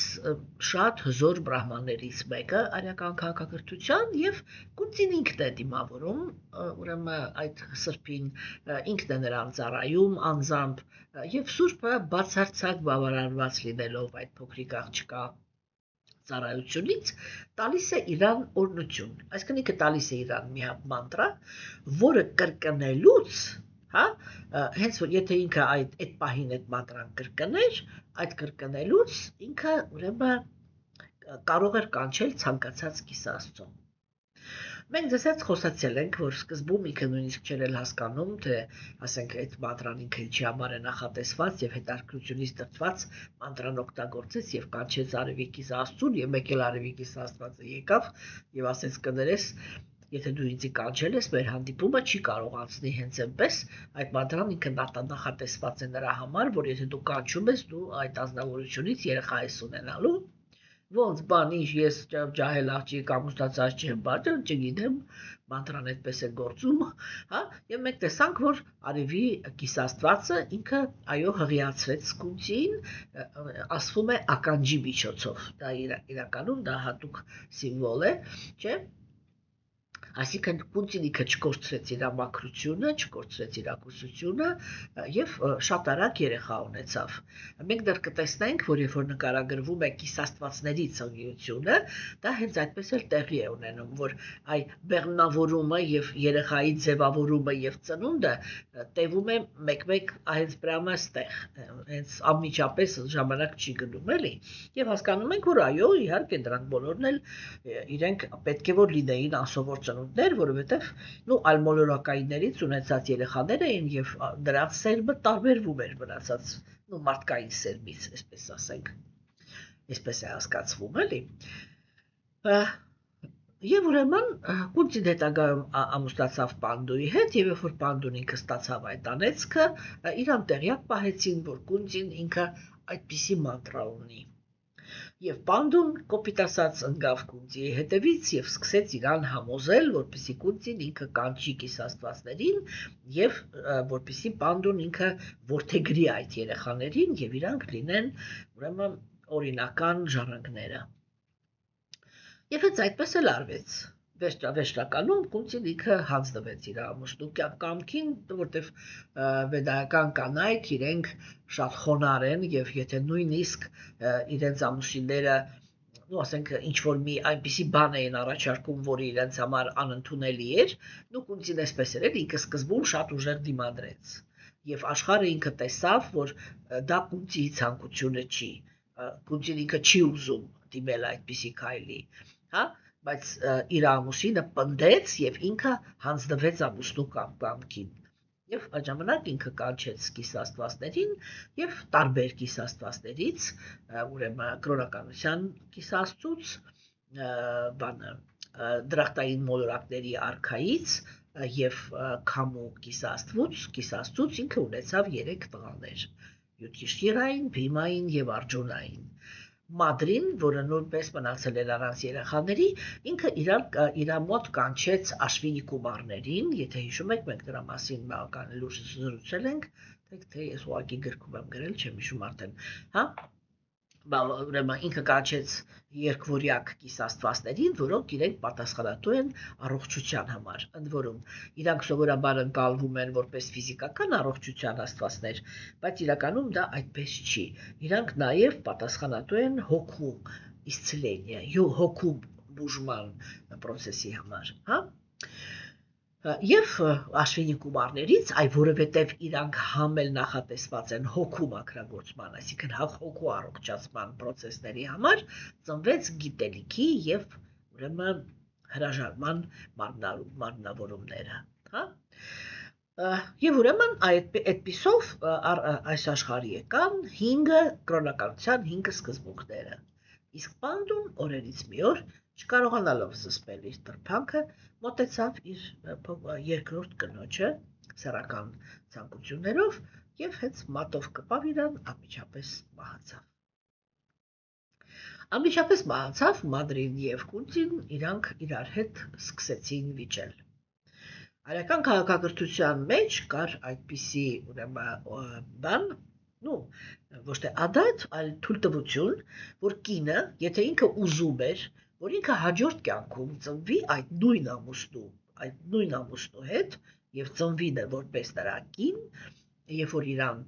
շատ հզոր բրահմաններից մեկը արական քաղաքակրթության եւ Կունտին ինքն է դիմավորում, ուրեմն այդ սրբին ինքն է նրան ծառայում անձամբ եւ Սուրբը բացարձակ բավարարված լինելով այդ փոքրիկ աղջկա ծառայությունից տալիս է իրան օրհնություն, այսինքն ինքը տալիս է իրան մի հատ մանտրա, որը կրկնելուց, հա, հենց որ եթե ինքը այդ պահին այդ մանտրան կրկներ, այդ կրկնելուց ինքը ուրեմն կարող էր կանչել ցանկացած կիսաստծո։ Մենք ձեզ հետ խոսացել ենք, որ սկզբում ինքը նույնիսկ չէր էլ հասկանում, թե ասենք այդ մանտրան ինքը ինչի համար է նախատեսված եւ հետաքրքրությունից դրդված մանտրան օգտագործեց եւ կանչեց Արևիկի Աստծուն եւ մեկ էլ Արևիկի Աստվածը եկավ եւ ասեց կներես, եթե դու ինձ կանչել ես, մեր հանդիպումը չի կարող անցնի հենց այնպես, այդ մանտրան ինքը նախատեսված է նրա համար, որ եթե դու կանչում ես, դու այդ ազնվորությունից երեխա ես ունենալու Ոնց բան ինչ ես ջահել աղջիկ ամուսնացած չեմ բաժան, չգիտեմ, մանտրան այդպես է գործում, հա, եւ մենք տեսանք, որ արևի կիսաստվածը ինքը այո հղիացրեց սկունցին, ասվում է ականջի միջոցով, դա իրականում դա հատուկ սիմվոլ է, չէ՞։ Այսինքն Պուտինիկը չկորցրեց իր մաքրությունը, չկորցրեց իր ակուսությունը եւ շատ երեխա ունեցավ։ Մենք դեռ կտեսնենք, որ երբ որ նկարագրվում է կիսաստվածների ծնգությունը, դա հենց այդպես էլ տեղի է ունենում, որ այ բեղմնավորումը եւ երեխայի ձևավորումը եւ ծնունդը տևում է մեկ-մեկ հենց պրամը ստեղ, հենց անմիջապես ժամանակ չի գնում էլի։ Եվ հասկանում ենք, որ այո, իհարկե դրանք բոլորն էլ իրենք պետք է որ լինեին անսովոր ծնունդներ, որովհետև այլմոլորակայիններից ունեցած երեխաներ էին եւ դրանց սերմը տարբերվում էր մնացած մարդկային սերմից, այսպես ասենք, այսպես է հասկացվում, էլի։ Եվ ուրեմն Պուտին հետագայում ամուսնացավ Պանդուի հետ եւ երբ որ Պանդուն ինքը ստացավ այդ անեծքը, իրան տեղյակ պահեցին, որ Պուտին ինքը այդպիսի մանտրա ունի։ Եվ Պանդուն կոպիտ ասած ընկավ Կունտիի հետևից եւ սկսեց իրան համոզել, որպեսզի Կունտին ինքը կանչի կիսաստվածներին եւ որպեսզի Պանդուն ինքը որդեգրի այդ երեխաներին եւ իրանք լինեն ուրեմն օրինական ժառանգները։ Եվ հենց այդպես էլ արվեց։ Վերջնականում Կունտին ինքը հանձնվեց իր ամուսնու կամքին, որտեվ վեդայական կանայք իրենք շատ խոնար են եւ եթե նույնիսկ իրենց ամուսինները, ասենք ինչ որ մի այնպիսի բան էին առաջարկում, որը իրենց համար անընդունելի էր, Կունտին այսպես էր, ինքը սկզբում շատ ուժեղ դիմադրեց։ Եվ աշխարհը ինքը տեսավ, որ դա Կունտիի ցանկությունը չի։ Կունտին ինքը չի ուզում դիմել այդպիսի քայլի, հա, բայց իր ամուսինը պնդեց եւ ինքը հանձնվեց ամուսնու կամքին։ Եվ այդ ժամանակ ինքը կանչեց կիսաստվածներին եւ տարբեր կիսաստվածներից, ուրեմն կրոնականության կիսաստուց, դրախտային մոլորակների արքայից եւ քամու կիսաստուց ինքը ունեցավ 3 տղաներ՝ Յուդիշթիրային, Բիմային եւ Արջունային։ Մադրին, որը նույնպես մնացել էր առանց երեխաների, ինքը իր մոտ կանչեց Աշվինի կումարներին, եթե հիշում եք, մենք դրա մասին բավական լուրջ զրուցել ենք, թե ես ուղղակի գրքում եմ գրել, չեմ հիշում արդեն, հա։ Ուրեմն ինքը կանչեց երկվորյակ կիսաստվածներին, որոնք իրենք պատասխանատու են առողջության համար։ Ընդ որում, իրանք սովորաբար ընկալվում են որպես ֆիզիկական առողջության աստվածներ, բայց իրականում դա այդպես չի։ Իրանք նաև պատասխանատու են հոգու իսցելենիա, հոգու բուժման process-ի համար, հա։ Եվ Աշվինի կումարներից, որովհետև իրանք համել նախատեսված են հոգու մաքրագործման, այսինքն հոգու առողջացման process-ների համար, ծնվեց գիտելիքի եւ ուրեմն հրաժարման մարմնավորումները, հա։ Եվ ուրեմն այդպիսով այս աշխարհի եկան 5 կրոնականության 5 սկզբունքները։ Իսկ Պանդուն օրերից մի օր, չկարողանալով զսպել իր տրփանքը, մոտեցավ իր երկրորդ կնոջը սեռական ցանկություններով եւ հենց մատով կպավ իրան, անմիջապես մահացավ։ Անմիջապես մահացավ Մադրին եւ Կունտին, իրանք իրար հետ սկսեցին վիճել։ Արական քաղաքակրթության մեջ կար այդպիսի ուրեմն բան, ոչ թե ադատ, այլ թույլտվություն, որ կինը, եթե ինքը ուզում էր, որ ինքը հաջորդ կյանքում ծնվի այդ նույն ամուսնու հետ եւ ծնվի որպես նրա կին, երբ որ իրան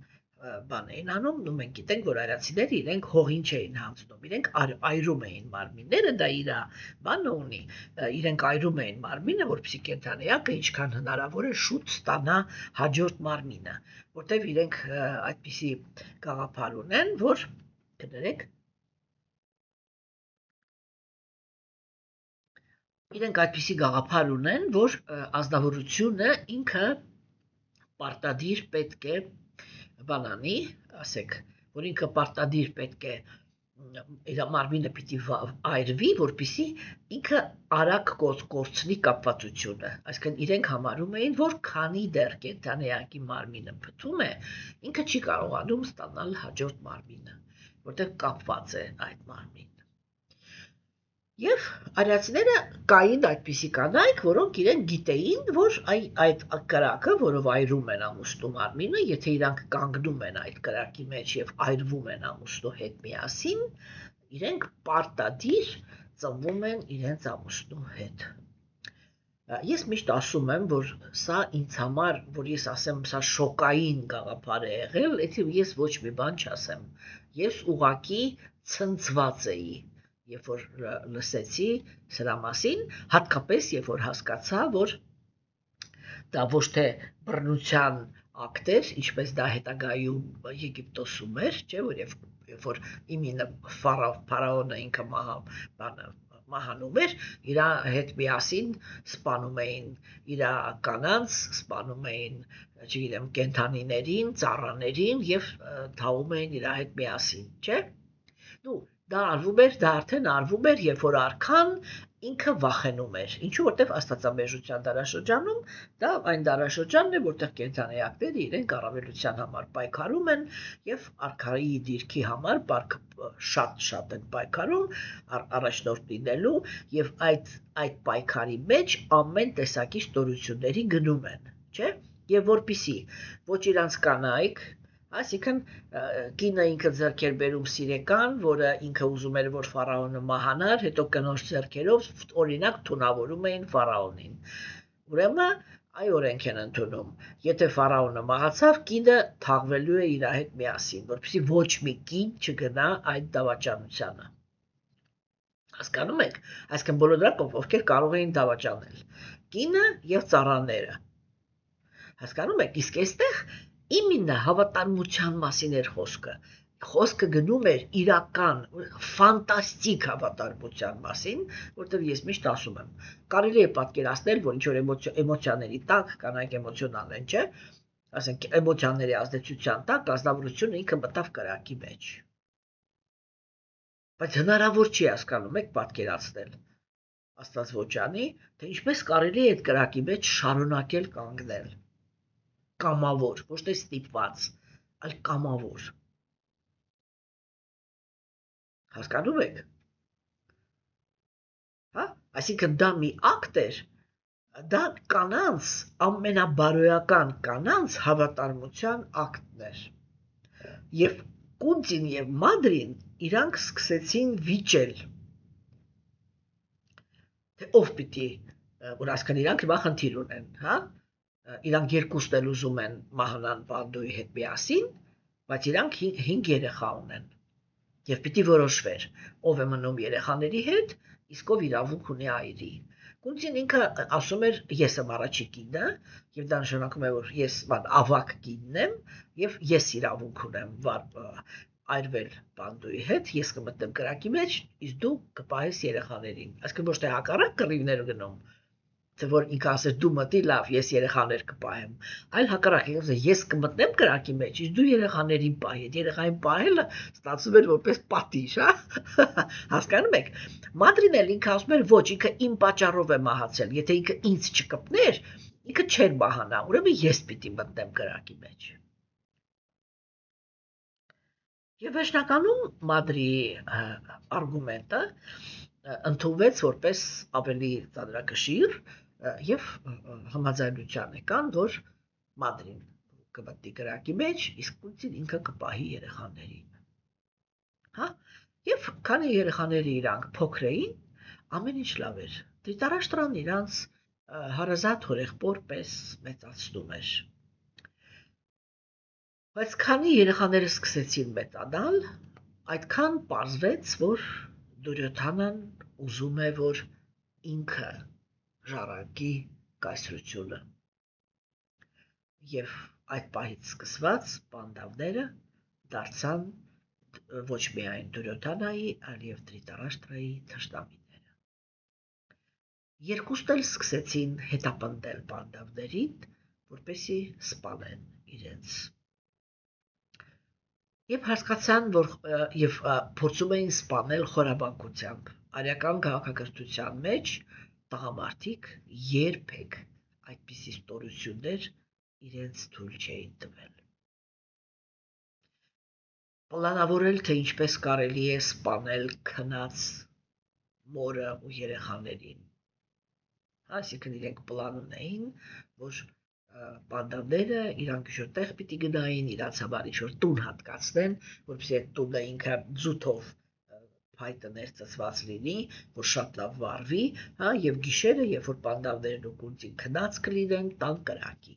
բան էին անում, մենք գիտենք, որ արիացիները իրենք հողին չէին հանձնում, իրենք այրում էին մարմինները, դա իր բանը ունի, իրենք այրում էին մարմինը, որպեսզի կենդանիակը ինչքան հնարավոր է շուտ ստանա հաջորդ մարմինը, որտեվ իրենք այդպիսի գաղափար ունեն, որ կներեք իրենք այդպիսի գաղափար ունեն, որ ազնվորությունը ինքը պարտադիր պետք է բանանի, ասեք, որ ինքը պարտադիր պետք է իր մարմինը պիտի այրվի, որպեսզի ինքը արագ կորցնի կապվածությունը, այսինքն իրենք համարում էին, որ քանի դեռ կենդանիակի մարմինը փթում է, ինքը չի կարողանում ստանալ հաջորդ մարմինը, որտեղ կապված է այդ մարմինը։ Եվ արիացիները կային այդպիսի կանայք, որոնք իրենք գիտեին, որ այդ կրակը, որով այրում են ամուսնու մարմինը, եթե իրանք կանգնում են այդ կրակի մեջ եւ այրվում են ամուսնու հետ միասին, իրենք պարտադիր ծնվում են իրենց ամուսնու հետ։ Ես միշտ ասում եմ, որ սա ինձ համար, որ ես ասեմ, սա շոկային գաղափար է եղել, եթե ես ոչ մի բան չասեմ։ Ես ուղակի ցնցված էի, երբ որ լսեցի սրա մասին, հատկապես երբ որ հասկացա, որ դա ոչ թե բռնության ակտ էր, ինչպես դա հետագայում Եգիպտոսում էր, չէ՞ որ երբ որ իմինը ֆարաոնը ինքը մահանում էր, իր հետ միասին սպանում էին իր կանանց, սպանում էին, չգիտեմ, կենդանիներին, ծառաներին եւ թաղում էին իր հետ միասին, չէ՞։ Դու դա արվում էր, դա արդեն արվում էր, երբ որ արքան ինքը վախենում էր։ Ինչու որտեվ աստվածաբեժության դարաշրջանում դա այն դարաշրջանն է, որտեղ կենդանիակները իրենք առավելության համար պայքարում են եւ արքայի դիրքի համար շատ են պայքարում առաջնորդ լինելու եւ այդ պայքարի մեջ ամեն տեսակի ստորությունների գնում են, չէ՞։ Եվ որպիսի ոչ իրանց կանայք, այսինքն կինը ինքը ձեռք էր բերում սիրեկան, որը ինքը ուզում էր, որ ֆարաոնը մահանար, հետո կնոջ ձեռքերով օրինակ թունավորում էին ֆարաոնին։ Ուրեմն այ օրենք են ընդունում, եթե ֆարաոնը մահացավ, կինը թաղվելու է իր հետ միասին, որպեսզի ոչ մի կին չգնա այդ դավաճանությանը։ Հասկանում եք, այսինքն բոլոր դրանք ովքեր կարող էին դավաճանել, կինը եւ ծառաները։ Հասկանում եք, իսկ այստեղ իմինը հավատարմության մասին էր խոսքը գնում էր իրական ֆանտաստիկ հավատարմության մասին, որտեղ ես միշտ ասում եմ, կարելի է պատկերացնել, որ ինչ որ էմոցիաների տակ կանայք էմոցիոնալ են, չէ՞, ասենք էմոցիաների ազդեցության տակ ազնվորությունը ինքը մտավ կրակի մեջ։ Բայց հնարավոր չի, հասկանում եք, պատկերացնել Աստված ոչ անի, թե ինչպես կարելի է այդ կրակի մեջ շարունակել կանգնել։ Կամավոր, ոչ թե ստիպված, այլ կամավոր։ Հասկանում եք։ Հա, այսինքն դա մի ակտ էր, դա կանանց ամենաբարոյական կանանց հավատարմության ակտն էր։ Եվ Կունտին եւ Մադրին իրանք սկսեցին վիճել, թե ով պիտի, որ այսքան իրանք հիմա խնդիր ունեն, հա։ Իրանք երկուսն էլ ուզում են մահանան Բանդոյի հետ միասին, բայց իրանք 5 երեխա ունեն եւ պիտի որոշվեր ով է մնում երեխաների հետ, իսկ ով իրավունք ունի այրի։ Կունտին ինքը ասում էր ես եմ առաջի կինը եւ դա նշանակում է որ ես ավակ կինն եմ եւ ես իրավունք ունեմ այրվել Բանդոյի հետ, ես կմտնեմ կրակի մեջ, իսկ դու կպահես երեխաներին։ Այսինքն ոչ թե հակառակ կռիվներ գնում, թե որ ինքը ասեր դու մտի լավ, ես երեխաներ կպահեմ, այլ հակառակ ես կմտնեմ կրակի մեջ, իսկ դու երեխաներին պահի, այդ երեխային պահելը ստացվում էր որպես պատիժ, հա։ Հասկանում եք։ Մադրին էլ ինքը ասում էր ոչ, ինքը իմ պատճառով է մահացել, եթե ինքը ինձ չկպներ, ինքը չէր մահանա, ուրեմն ես պիտի մտնեմ կրակի մեջ։ Եվ վերջնականում Մադրի արգումենտը ընդունվեց որպես ավելի ծանրակշիռ եւ համաձայնության եկան, որ Մադրին կմտնի կրակի մեջ, իսկ Կունտին ինքը կպահի երեխաներին։ Հա? Եվ քանի երեխաները իրանք փոքր էին, ամեն ինչ լավ էր։ Դրիտարաշտրան իրանց հարազատ հորեղբոր պես մեծացնում էր։ Բայց քանի երեխաները սկսեցին մեծանալ, այդքան պարզվեց, որ Դուրյոթանան ուզում է, որ ինքը ժառանգի կայսրությունը։ Եվ այդ պահից սկսված պանդավները դարձան ոչ միայն Դուրյոթանայի, այլև Դրիտարաշտրայի թշնամիները։ Երկուսն էլ սկսեցին հետապնդել պանդավներին, որպեսզի սպանեն իրենց։ Եվ հասկացան, որ եւ փորձում էին սպանել խորաբանկությամբ։ Արիական քաղաքակրթության մեջ տղամարդիկ երբեք այդպիսի ստորություններ իրենց թույլ չէին տվել։ Պլանավորել, թե ինչպես կարելի է սպանել քնած մորը ու երեխաներին։ Այսինքն իրենք պլան ունեին, որ պանդաները իրանք ինչ-որ տեղ պիտի գնային, իրանց համար ինչ-որ տուն հատկացնեն, որպեսզի այդ տունը ինքը ձութով փայտը ներծծված լինի, որ շատ լավ վառվի, եւ գիշերը, երբ որ պանդաներն ու կունծին քնած կլինեն, տան կրակի,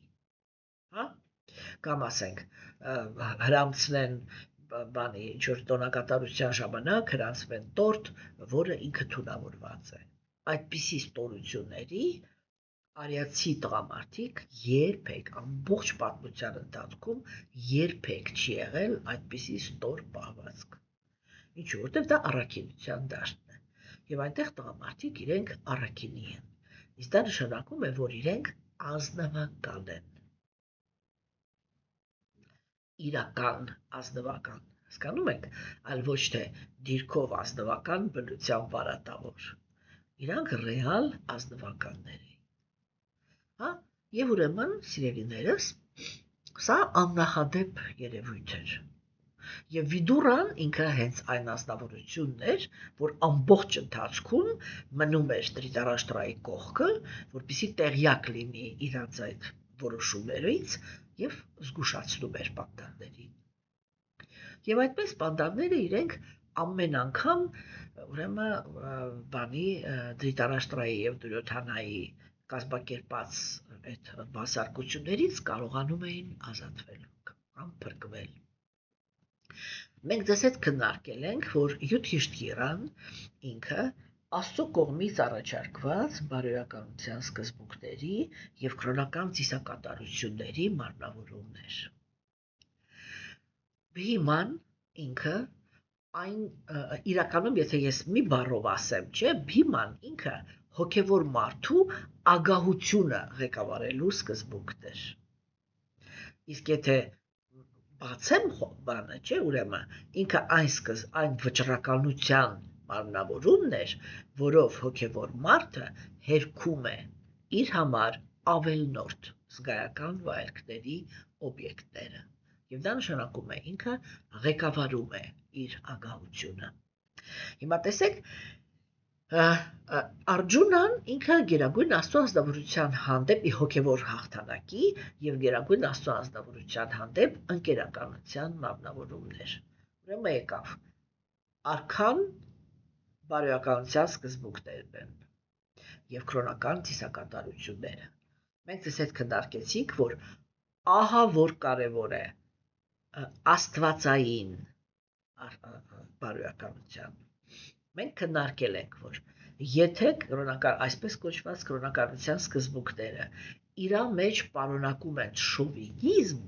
կամ ասենք հրամցնեն բանի ինչ-որ տոնակատարության ժամանակ հրամցվեն տորտ, որը ինքը թունավորված է։ Այդպիսի ստորությունների արիացի տղամարդիկ երբեք ամբողջ պատմության ընթացքում երբեք չի եղել այդպիսի ստոր պահվածք։ Ինչու՞, որտեղ դա առաքինության դաշտն է։ Եվ այնտեղ տղամարդիկ իրենք առաքինի են։ Իսկ դա նշանակում է, որ իրենք ազնվական են։ Իրական ազնվական, հասկանում եք, այլ ոչ թե դիրքով ազնվական, բնությամբ վարատավոր։ Իրանք ռեալ ազնվականներ են։ Եվ ուրեմն, սիրելիներս, սա աննախադեպ երևույթ էր։ Եվ Վիդուրան ինքը հենց այն ազնվորությունն էր, որ ամբողջ ընթացքում մնում էր Դրիտարաշտրայի կողքը, որպեսզի տեղյակ լինի իրանց այդ որոշումներից եւ զգուշացնում էր պանդաներին։ Եվ այդպես պանդաները իրենք ամեն անգամ ուրեմն բանի Դրիտարաշտրայի եւ Դուրյոթանայի կազմակերպած այդ բասարկություններից կարողանում էին ազատվել կամ փրկվել։ Մենք ձեզ հետ քննարկել ենք, որ Յուդհիշթիրան ինքը Աստծո կողմից առաջարկված բարոյականության սկզբունքների եւ քրոնական ծիսակատարությունների մարմնավորումն էր։ Բհիման ինքը այն իրականում, եթե ես մի բառով ասեմ, չէ, Բհիման ինքը հոգևոր մարդու ագահությունը ղեկավարելու սկզբունքն էր։ Իսկ եթե բացեմ բանը, չէ, ուրեմն ինքը այն վճռականության մարմնավորումն էր, որով հոգևոր մարդը հերքում է իր համար ավելնորդ զգայական վայելքների օբյեկտները։ Եվ դա նշանակում է ինքը ղեկավարում է իր ագահությունը։ Հիմա տեսեք, Արգջունան ինքը գերագույն Աստծո ազնվորության հանդեպ հոգևոր հաղթանակի եւ գերագույն Աստծո ազնվորության հանդեպ ընկերականության մարմնավորումներ։ Ուրեմն եկավ արքան բարոյականության սկզբունքներն են եւ քրոնական ծիսակատարությունները։ Մենք դες հետ քննարկեցինք, որ ահա որ կարևոր է աստվածային բարոյականության։ Մենք քննարկել ենք, որ եթե այսպես կոչված քրոնականության սկզբունքները իրա մեջ պարունակում են շովինիզմ,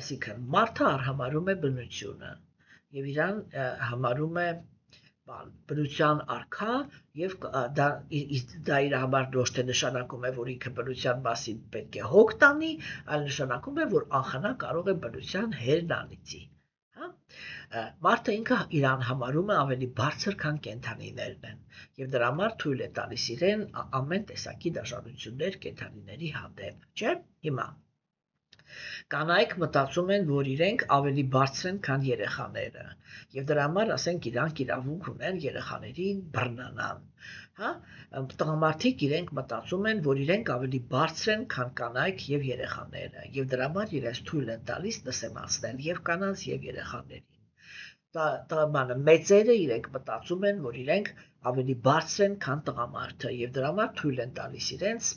այսինքն մարդը արհամարում է բնությունը եւ իրան համարում է բնության արքա եւ դա իր համար ոչ թե նշանակում է, որ ինքը բնության մասին պետք է հոգ տանի, այլ նշանակում է, որ անխնա կարող է բնության հերն անիծի։ Մարդը ինքը իրան համարում է ավելի բարձր, քան կենդանիներն են, եւ դրա համար թույլ է տալիս իրեն ամեն տեսակի դաշնություններ կենդանիների հանդեպ, չէ՞։ Հիմա կանայք մտածում են, որ իրենք ավելի բարձր են, քան երեխաները, եւ դրա համար ասենք իրանք իրավունք ունեն երեխաներին բռնանան, Տղամարդիկ իրենք մտածում են, որ իրենք ավելի բարձր են, քան կանայք եւ երեխաները, եւ դրա համար իրենց թույլ են տալիս նսեմացնել եւ կանանց եւ երեխաներին։ Մեծերը իրենք մտածում են, որ իրենք ավելի բարձր են, քան տղամարդը, եւ դրա համար թույլ են տալիս իրենց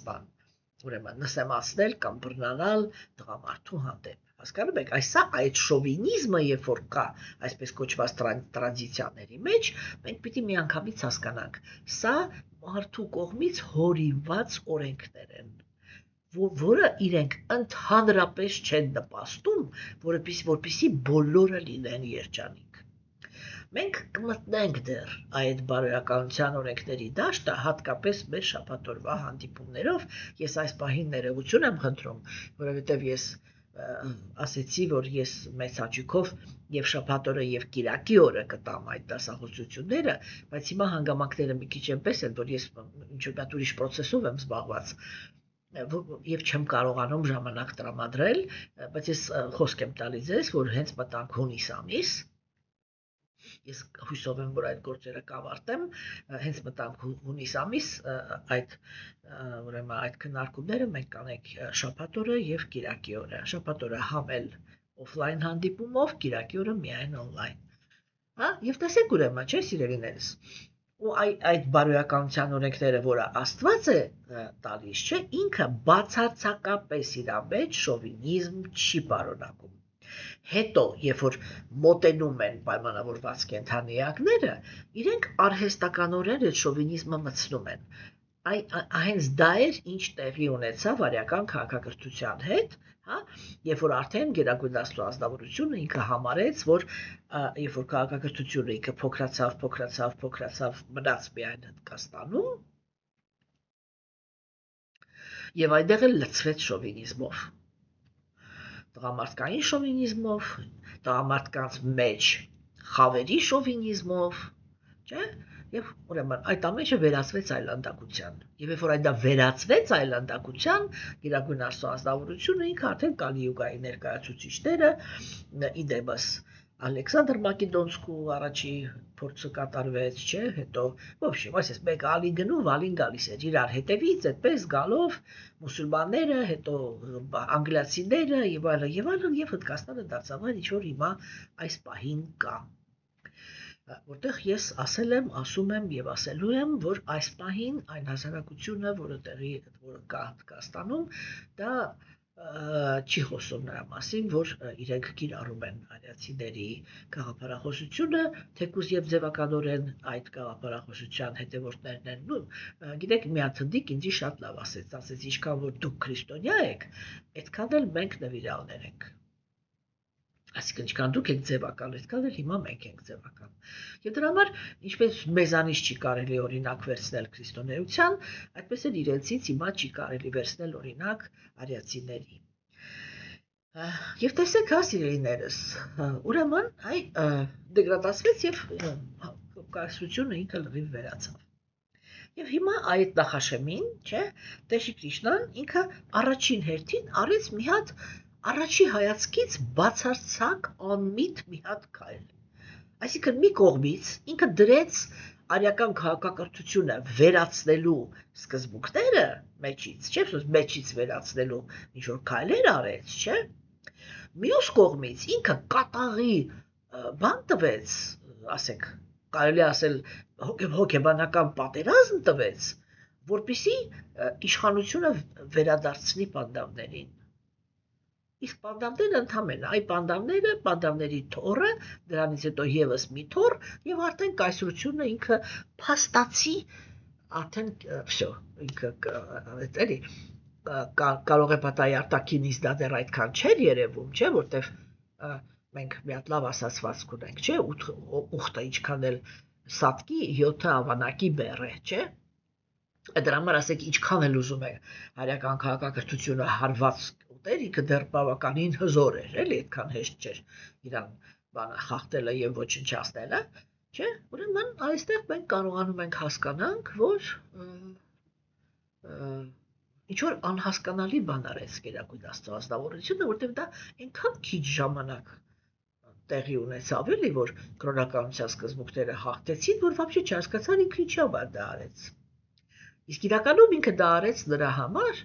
ուրեմն նսեմացնել կամ բռնանալ տղամարդու հանդեպ։ Հասկանում եք, այդ շովինիզմը, երբ որ կա այսպես կոչված տրադիցիաների մեջ, մենք պիտի միանգամից հասկանանք, սա մարդու կողմից հորինված օրենքներ են, որը իրենք ընդհանրապես չեն նպաստում, որպեսզի բոլորը լինեն երջանիկ։ Մենք կմտնենք դեռ այդ բարոյականության օրենքների դաշտը, հատկապես մեր շաբաթօրվա հանդիպումներով, ես այս պահին ներողություն եմ խնդրում, որովհետև ես ասեցի, որ ես մեծ հաճույքով եւ շաբաթօրը եւ կիրակի օրը կտամ այդ դասախոսությունները, բայց հիմա հանգամանքները մի քիչ այնպես են, որ ես ինչ-որ ուրիշ process-ով եմ զբաղված եւ չեմ կարողանում ժամանակ տրամադրել, բայց ես խոսք եմ տալիս ձեզ, որ հենց մտանք հունիս ամիս Ես հույսով եմ, որ այդ գործերը կավարտեմ, հենց մտանք հունիս ամիս, ուրեմն այդ քննարկումները մենք կանենք շաբաթ օրը եւ կիրակի օրը։ Շաբաթ օրը համել օֆլայն հանդիպումով, կիրակի օրը միայն օնլայն։ Հա, եւ տեսեք ուրեմն, չէ՞ սիրելիներս։ Ու այդ բարոյականության օրենքները, որը Աստված է տալիս, չէ, ինքը բացարձակապես իր մեջ շովինիզմ չի պարունակում։ Հետո, երբ որ մոտենում են պայմանավորված կենդանիակները, իրենք արհեստականորեն այդ շովինիզմը մտցնում են։ Հենց դա էր, ինչ տեղի ունեցավ արիական քաղաքակրթության հետ, հա, երբ որ արդեն Գերագույն Աստծո ազնվորությունը ինքը համարեց, որ երբ որ քաղաքակրթությունը ինքը փոքրացավ, մնաց միայն Հնդկաստանում, եւ այնտեղ էլ լցվեց շովինիզմով։ Տղամարդկային շովինիզմով, տղամարդկանց մեջ խավերի շովինիզմով, չէ՞, եւ ուրեմն այդ ամենը վերածվեց այլանդակության։ Եվ երբ որ այդ դա վերածվեց այլանդակության, Գերագույն Աստծո ազնվորությունը ինքը արդեն Կալիյուգայի ներկայացուցիչները իդեպս Ալեքսանդր Մակեդոնսկու առաջի փորձը կատարվեց, չէ, հետո ոբշեմ, այսպես մեկը ալին գնում, ալին գալիս էր իրար հետևից, այդպես գալով մուսուլմանները, հետո անգլիացիները եւ այլն, եւ Հնդկաստանը դարձավ այն, ինչ որ հիմա այս պահին կա։ Որտեղ ես ասում եմ եւ ասելու եմ, որ այս պահին այն հասարակությունը, որը կա Հնդկաստանում, դա չի խոսում նրա մասին, որ իրենք կիրառում են արիացիների գաղափարախոսությունը, թեկուզ եւ ձևականորեն այդ գաղափարախոսության հետևորդներն են։ Գիտեք, մի հատ հնդիկ ինձ շատ լավ ասեց, ինչքան որ դուք քրիստոնյա եք, այդքան էլ մենք նվիրալներ ենք։ Այսինքն, ինչքան դուք եք ձևական, այդքան էլ հիմա մենք ենք ձևական։ Եվ դրա համար, ինչպես մեզանից չի կարելի օրինակ վերցնել քրիստոնեության, այդպես էլ իրենցից հիմա չի կարելի վերցնել օրինակ արիացիների։ Եվ տեսեք, հա, սիրելիներս, ուրեմն դեգրադացվեց եւ կայսրությունը ինքը լրիվ վերացավ։ Եվ հիմա այդ նախաշեմին, չէ, Տեր Կրիշնան ինքը առաջին հերթին արեց մի հատ առաջի հայացքից բացարձակ անմիտ մի հատ քայլ։ Այսինքն մի կողմից ինքը դրեց արիական քաղաքակրթությունը վերացնելու սկզբունքները մեջից, չէ՞, մեջից վերացնելու ինչ որ քայլեր արեց, չէ՞։ Մյուս կողմից ինքը կատաղի բան տվեց, ասենք, կարելի ասել հոգեբանական պատերազմ տվեց, որպեսզի իշխանությունը վերադարձնի պանդավներին։ Իսկ պանդավները ընդամենը, այ պանդավների թոռը, դրանից հետո եւս մի թոռ, եւ արդեն կայսրությունը ինքը փաստացի արդեն վсё, ինքը էլի կարող է պատահի արտաքինից դա դեռ այդքան չէր երևում, չէ, որտեվ մենք մի հատ լավ ասացվածք ունենք, չէ, ուխտը ինչքան էլ սատկի 7 ավանակի բեռ է, չէ։ Դրա համար ասեք ինչքան էլ ուզում է հայկական քաղաքակրթությունը հարված ուտեր, ինքը դեռ բավականին հզոր էր, էլի այդքան հեշտ չէր իրան բանը խախտելը եւ ոչնչացնելը, չէ։ Ուրեմն այստեղ մենք կարողանում ենք հասկանանք, որ ինչ որ անհասկանալի բան արեց Գերագույն Աստծո ազնվորությունը, որտեղ դա այնքան քիչ ժամանակ տեղի ունեցավ, էլի որ կրոնականության սկզբունքները հաղթեցին, որ вообще չհասկացան ինքը ինչի համար դա արեց։ Իսկ իրականում ինքը դա արեց նրա համար,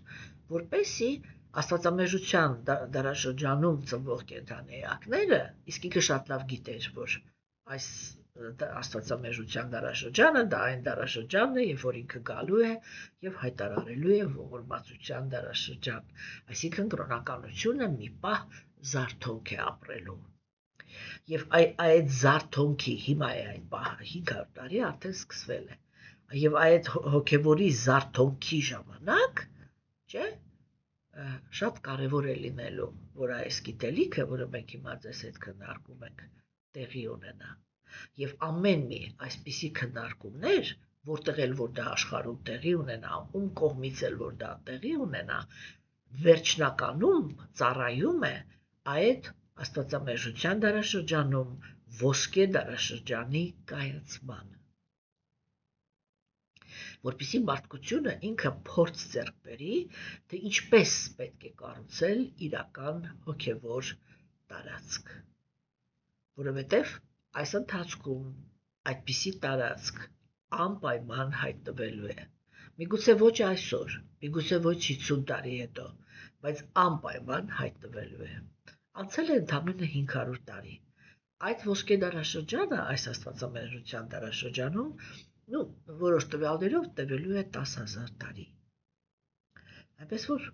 որպեսզի աստվածամեժության դարաշրջանում ծնվող կենդանիակները, իսկ ինքը շատ լավ գիտեր, որ այս աստվածամեժության դարաշրջանը դա այն դարաշրջանն է, երբ որ ինքը գալու է եւ հայտարարելու է ողորմածության դարաշրջան, այսինքն կրոնականությունը մի պահ զարթոնք է ապրելու։ Եվ այդ զարթոնքի հիմա է այդ պահը 500 տարի արդեն սկսվել է։ Եվ այդ հոգևորի զարթոնքի ժամանակ, չէ, շատ կարևոր է լինելու, որ այս գիտելիքը, որը մենք հիմա ձեզ հետ քննարկում ենք, տեղի ունենա։ Եվ ամեն մի այսպիսի քննարկումներ, որտեղ էլ որ դա աշխարհում տեղի ունենա, ում կողմից էլ որ դա տեղի ունենա, վերջնականում ծառայում է այդ աստվածամեժության դարաշրջանում ոսկե դարաշրջանի կայացմանը, որպեսզի մարդկությունը ինքը փորձ ձեռք բերի, թե ինչպես պետք է կառուցել իրական հոգևոր տարածք, որովհետև այս ընթացքում այդպիսի տարածք անպայման հայտնվելու է։ Միգուցե ոչ այսօր, միգուցե ոչ 50 տարի հետո, բայց անպայման հայտնվելու է։ Անցել է ընդամենը 500 տարի։ Այդ ոսկե դարաշրջանը, այս աստվածամերժության դարաշրջանում, որոշ տվյալներով տևելու է 10,000 տարի։ Այնպես որ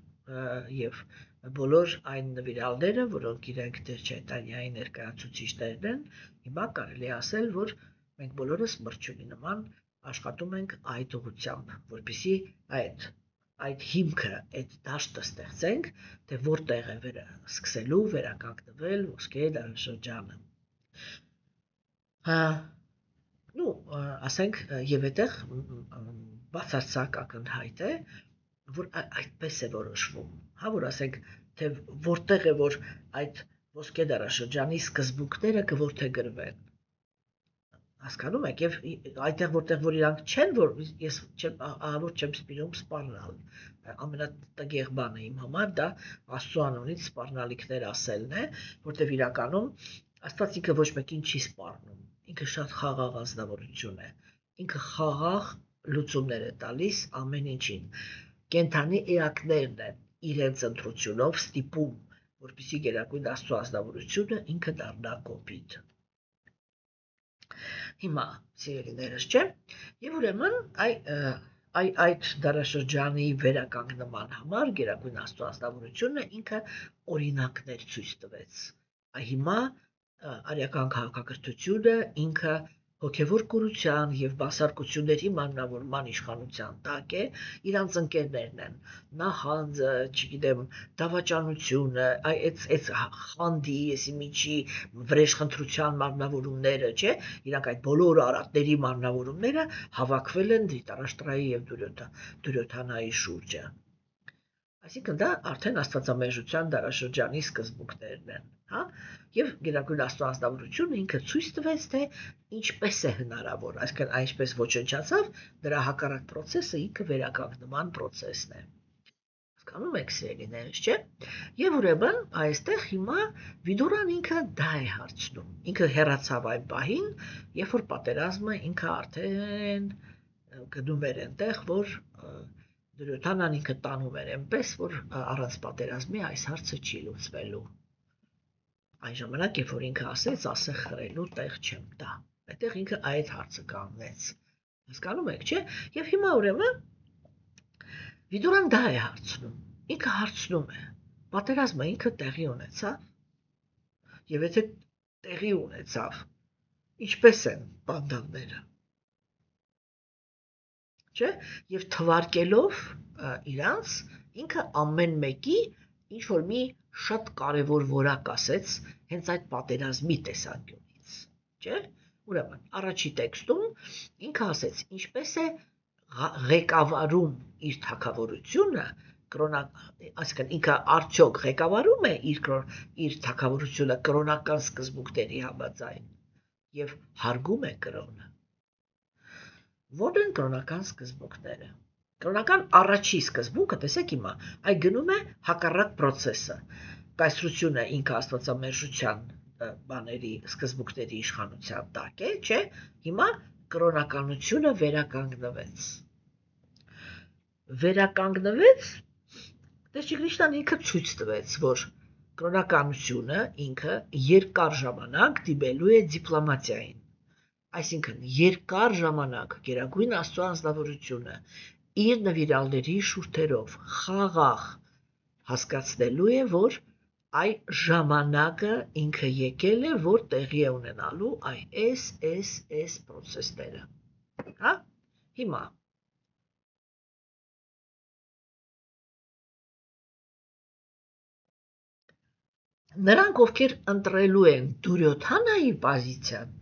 եւ բոլոր այն նվիրալները, որոնք իրենք Դերչայտանյայի ներկայացուցիչներն են, հիմա կարելի ասել, որ մենք բոլորս մրջյունի նման աշխատում ենք այդ ուղղությամբ, որպեսզի այդ հիմքը, այդ դաշտը ստեղծենք, թե որտեղ է սկսելու վերականգնվել ոսկե դարաշրջանը։ Ասենք եւ այդտեղ բացարձակ ակնհայտ է, որ այդպես է որոշվում, որ ասենք, թե որտեղ է որ այդ ոսկե դարաշրջանի սկզբունքները կորդեգրվեն։ Հասկանում եք, եւ այդտեղ որտեղ որ իրանք չեն, որ ես ահավոր չեմ սպիրում սպառնալ, ամենատգեղ բանը իմ համար դա Աստծո անունից սպառնալիքներ ասելն է, որտեղ իրականում Աստված ինքը ոչ մեկին չի սպառնում, ինքը շատ խաղաղ ազնվորություն է, ինքը խաղաղ լուծումներ է տալիս ամեն ինչին, կենթանի էակներն են իրենց ընտրությունով ստիպում, որպեսզի գերագույն Աստծո ազնվորությունը ինքը դառնա կոպիտ։ Հիմա, սիրելիներս, չէ, եւ ուրեմն այդ դարաշրջանի վերականգնման համար գերագույն Աստծո ազնվորությունը ինքը օրինակներ ցույց տվեց։ Հիմա արիական քաղաքակրթությունը ինքը հոգևոր կուրության եւ բասարկությունների մանրավորման իշխանության տակ է, իրանց ընկերներն են, նահանձը, չգիտեմ, դավաճանությունը, այդ խանդի, միջի վրեժխնդրության մանրավորումները, չէ, իրանք այդ բոլոր արատների մանրավորումները հավաքվել են Դրիտարաշտրայի եւ Դուրյոթանայի շուրջը։ Այսինքն դա արդեն աստվածամերժության դարաշրջանի սկզբունքներն են, եւ գերագույն Աստծո ազնվորությունը ինքը ցույց տվեց, թե ինչպես է հնարավոր, այսինքն այնպես ոչնչացավ, դրա հակառակ process-ը ինքը վերականգնման process-ն է։ Հասկանում եք, սիրելիներս, չէ՞։ Եվ ուրեմն այստեղ հիմա Վիդուրան ինքը դա է հարցնում։ Ինքը հեռացավ այն պահին, երբ որ պատերազմը ինքը արդեն գնում էր այնտեղ, որ Դուրյոթանան ինքը տանում էր այնպես, որ առանց պատերազմի այս հարցը չի լուծվելու։ Այն ժամանակ, երբ որ ինքը ասեց, ասեղ խրելու տեղ չեմ տա։ Այդտեղ ինքը այդ հարցը կանգնեց։ Հասկանում եք, չէ՞։ Եվ հիմա ուրեմն Վիդուրան դա է հարցնում։ Ինքը հարցնում է. պատերազմը ինքը տեղի ունեցավ։ Եվ եթե տեղի ունեցավ, ինչպես են պանդանները։ Չէ, եւ թվարկելով իրանց ինքը ամեն մեկի ինչ որ մի շատ կարևոր որակ ասեց հենց այդ պատերազմի տեսանկյունից, չէ։ Ուրեմն առաջի տեքստում ինքը ասեց ինչպես է ղեկավարում իր թագավորությունը այսինքն ինքը արդյոք ղեկավարում է իր թագավորությունը կրոնական սկզբունքների համաձայն եւ հարգում է կրոնը։ Ո՞ր են կրոնական սկզբունքները։ Կրոնական առաջի սկզբունքը, տեսեք հիմա, այ գնում է հակառակ process-ը։ Կայսրությունը ինքը աստվածամերժության բաների սկզբունքների իշխանության տակ է, չէ։ Հիմա կրոնականությունը վերականգնվեց։ Տեր Քրիստոսն ինքը ցույց տվեց, որ կրոնականությունը ինքը երկար ժամանակ դիմելու է դիպլոմատիային։ Այսինքն երկար ժամանակ գերագույն Աստծո անձնավորությունը իր նվիրալների շուրթերով խաղաղ հասկացնելու է, որ այ ժամանակը ինքը եկել է, որ տեղի է ունենալու այս process-ները։ Հիմա նրանք, ովքեր ընտրելու են Դուրյոթանայի պոզիցիան,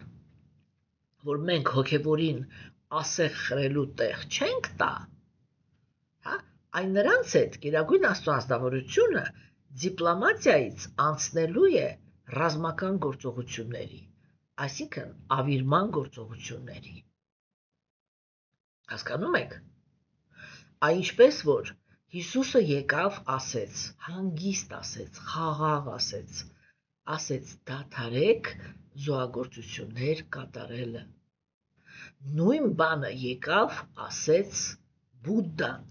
որ մենք հոգևորին ասեղ խրելու տեղ չենք տա, այն նրանց հետ գերագույն Աստծո ազնվորությունը դիպլոմատիայից անցնելու է ռազմական գործողությունների, այսինքն ավիրման գործողությունների։ Հասկանում եք։ Այնպես որ Հիսուսը եկավ ասեց, հանգիստ ասեց, խաղաղ ասեց, ասեց դադարեք զոհագործություններ կատարելը։ Նույն բանը եկավ, ասեց Բուդդան։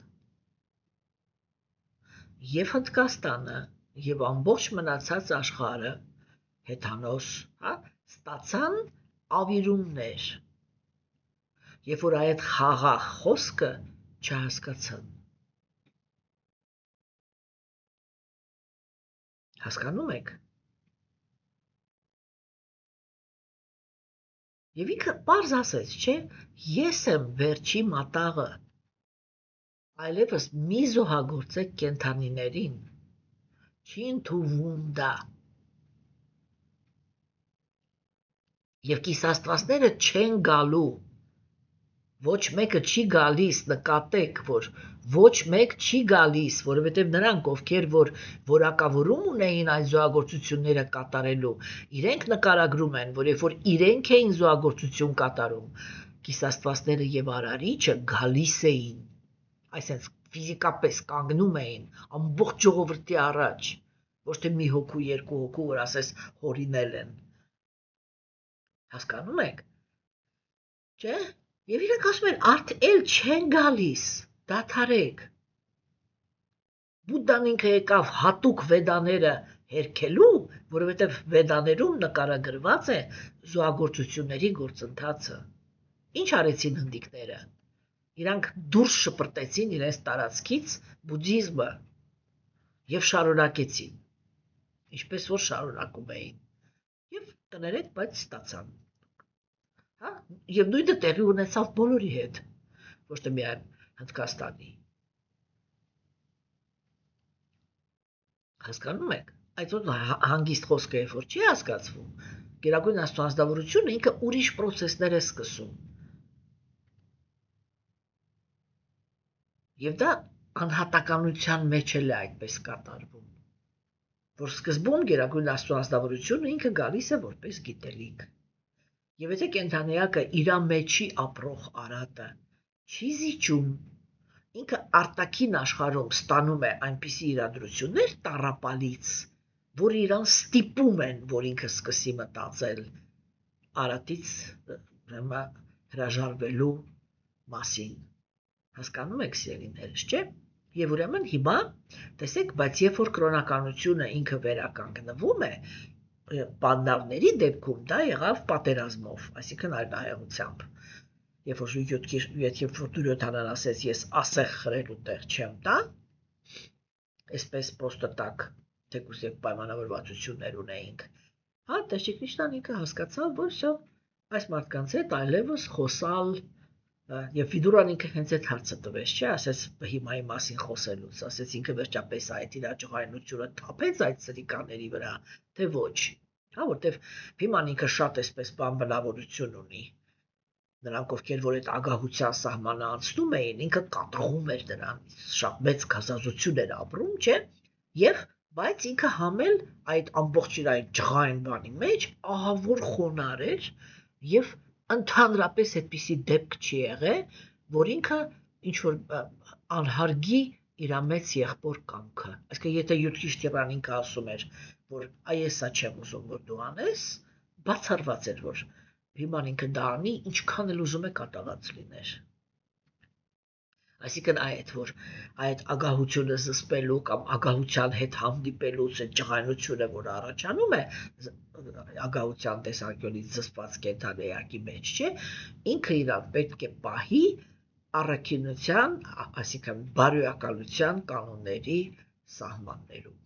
Եվ Հնդկաստանը, եւ ամբողջ մնացած աշխարհը, հեթանոս, ստացան ավիրումներ, երբ որ այդ խաղաղ խոսքը չհասկացան։ Հասկանում եք։ Եվ ինքը պարզ ասեց, չէ, ես եմ վերջի մատաղը, այլևս մի զոհագործեք կենդանիներին, չի ընդունվում դա։ Եվ կիսաստվածները չեն գալու, ոչ մեկը չի գալիս, նկատեք, որ ոչ մեկ չի գալիս, որովհետև նրանք, ովքեր որ որակավորում ունեին այդ զոհագործությունները կատարելու, իրենք նկարագրում են, որ երբ որ իրենք էին զոհագործություն կատարում, կիսաստվածները եւ արարիչը գալիս էին, այսինքն ֆիզիկապես կանգնում էին ամբողջ ժողովրդի առաջ, ոչ թե մի հոգու, երկու հոգու, որ ասես հորինել են։ Հասկանում եք։ Չէ՞։ Եվ իրենք ասում են, արդեն չեն գալիս, դադարեք։ Բուդդան ինքը եկավ հատուկ վեդաները հերքելու, որովհետև վեդաներում նկարագրված է զոհագործությունների գործընթացը։ Ինչ արեցին հնդիկները։ Իրանք դուրս շպրտեցին իրենց տարածքից բուդդիզմը եւ շարունակեցին, ինչպես որ շարունակում էին։ Եվ կներեք, բայց ստացան։ Եվ նույնը տեղի ունեցավ բոլորի հետ, ոչ թե միայն Հնդկաստանի։ Հասկանում եք, այդ հանգիստ խոսքը երբ որ չի հասկացվում, Գերագույն Աստվածնավորությունը ինքը ուրիշ պրոցեսներ է սկսում։ Եվ դա անհատականության մեջ էլ է այդպես կատարվում, որ սկզբում Գերագույն Աստվածնավորությունը ինքը գալիս է որպես գիտելիք։ Եվ եթե կենդանիակը իրա մեջի ապրող արատը չի զիջում, ինքը արտաքին աշխարհում ստանում է այնպիսի իրադրություններ տառապալից, որ իրան ստիպում են, որ ինքը սկսի մտածել արատից հրաժարվելու մասին։ Հասկանում եք, սիրելիներս, չէ՞։ Եվ ուրեմն հիմա, տեսեք, բայց երբ որ կրոնականությունը ինքը վերականգնվում է, բանդավների դեպքում դա եղավ պատերազմով, այսինքն այլնահեղությամբ։ Երբ որ Դուրյոդանան ասեց, ես ասեղ խրելու տեղ չեմ տա, այսպես պրոստը տակ, թեկուզ եւ պայմանավորվածություններ ունեինք, Տեր Կրիշնան ինքը հասկացավ, որ շո այս մարդկանց հետ այլևս խոսալ եւ Վիդուրան ինքը հենց այդ հարցը տվեց, չէ, ասեց հիմայի մասին խոսելուց, ասեց ինքը վերջապես այդ իր աջղայնությունը թափեց այդ սրիկաների վրա, թե ոչ, որտեվ Փիման ինքը շատ էսպես բանվնավորություն ունի, նրանք ովքեր որ այդ ագահության սահմանը անցնում էին, ինքը կատաղում էր նրանց, շատ մեծ գազազություն էր ապրում, չէ, եւ բայց ինքը համել այդ ամբողջ իր այդ ջղային բանի մեջ ահավոր խոնար էր եւ ընդհանրապես այդպիսի դեպք չի եղել, որ ինքը ինչ որ անհարգի իր մեծ եղբոր կամքը։ Այսինքն եթե Յուդհիշթիրան ինքը ասում էր, որ այս է չեմ ուզում որ դու անես, բացառված էր որ Փիման ինքը դա անի, ինչքան էլ ուզում է կատաղած լիներ։ Այսինքն որ այդ ագահությունը զսպելու կամ ագահության հետ հանդիպելուց այդ ջղայնությունը, որ առաջանում է ագահության տեսանկյունից զսպված կենդանիակի մեջ, չէ, ինքը իրան պետք է պահի առաքինության, այսինքն բարոյականության կանոնների սահմաններում,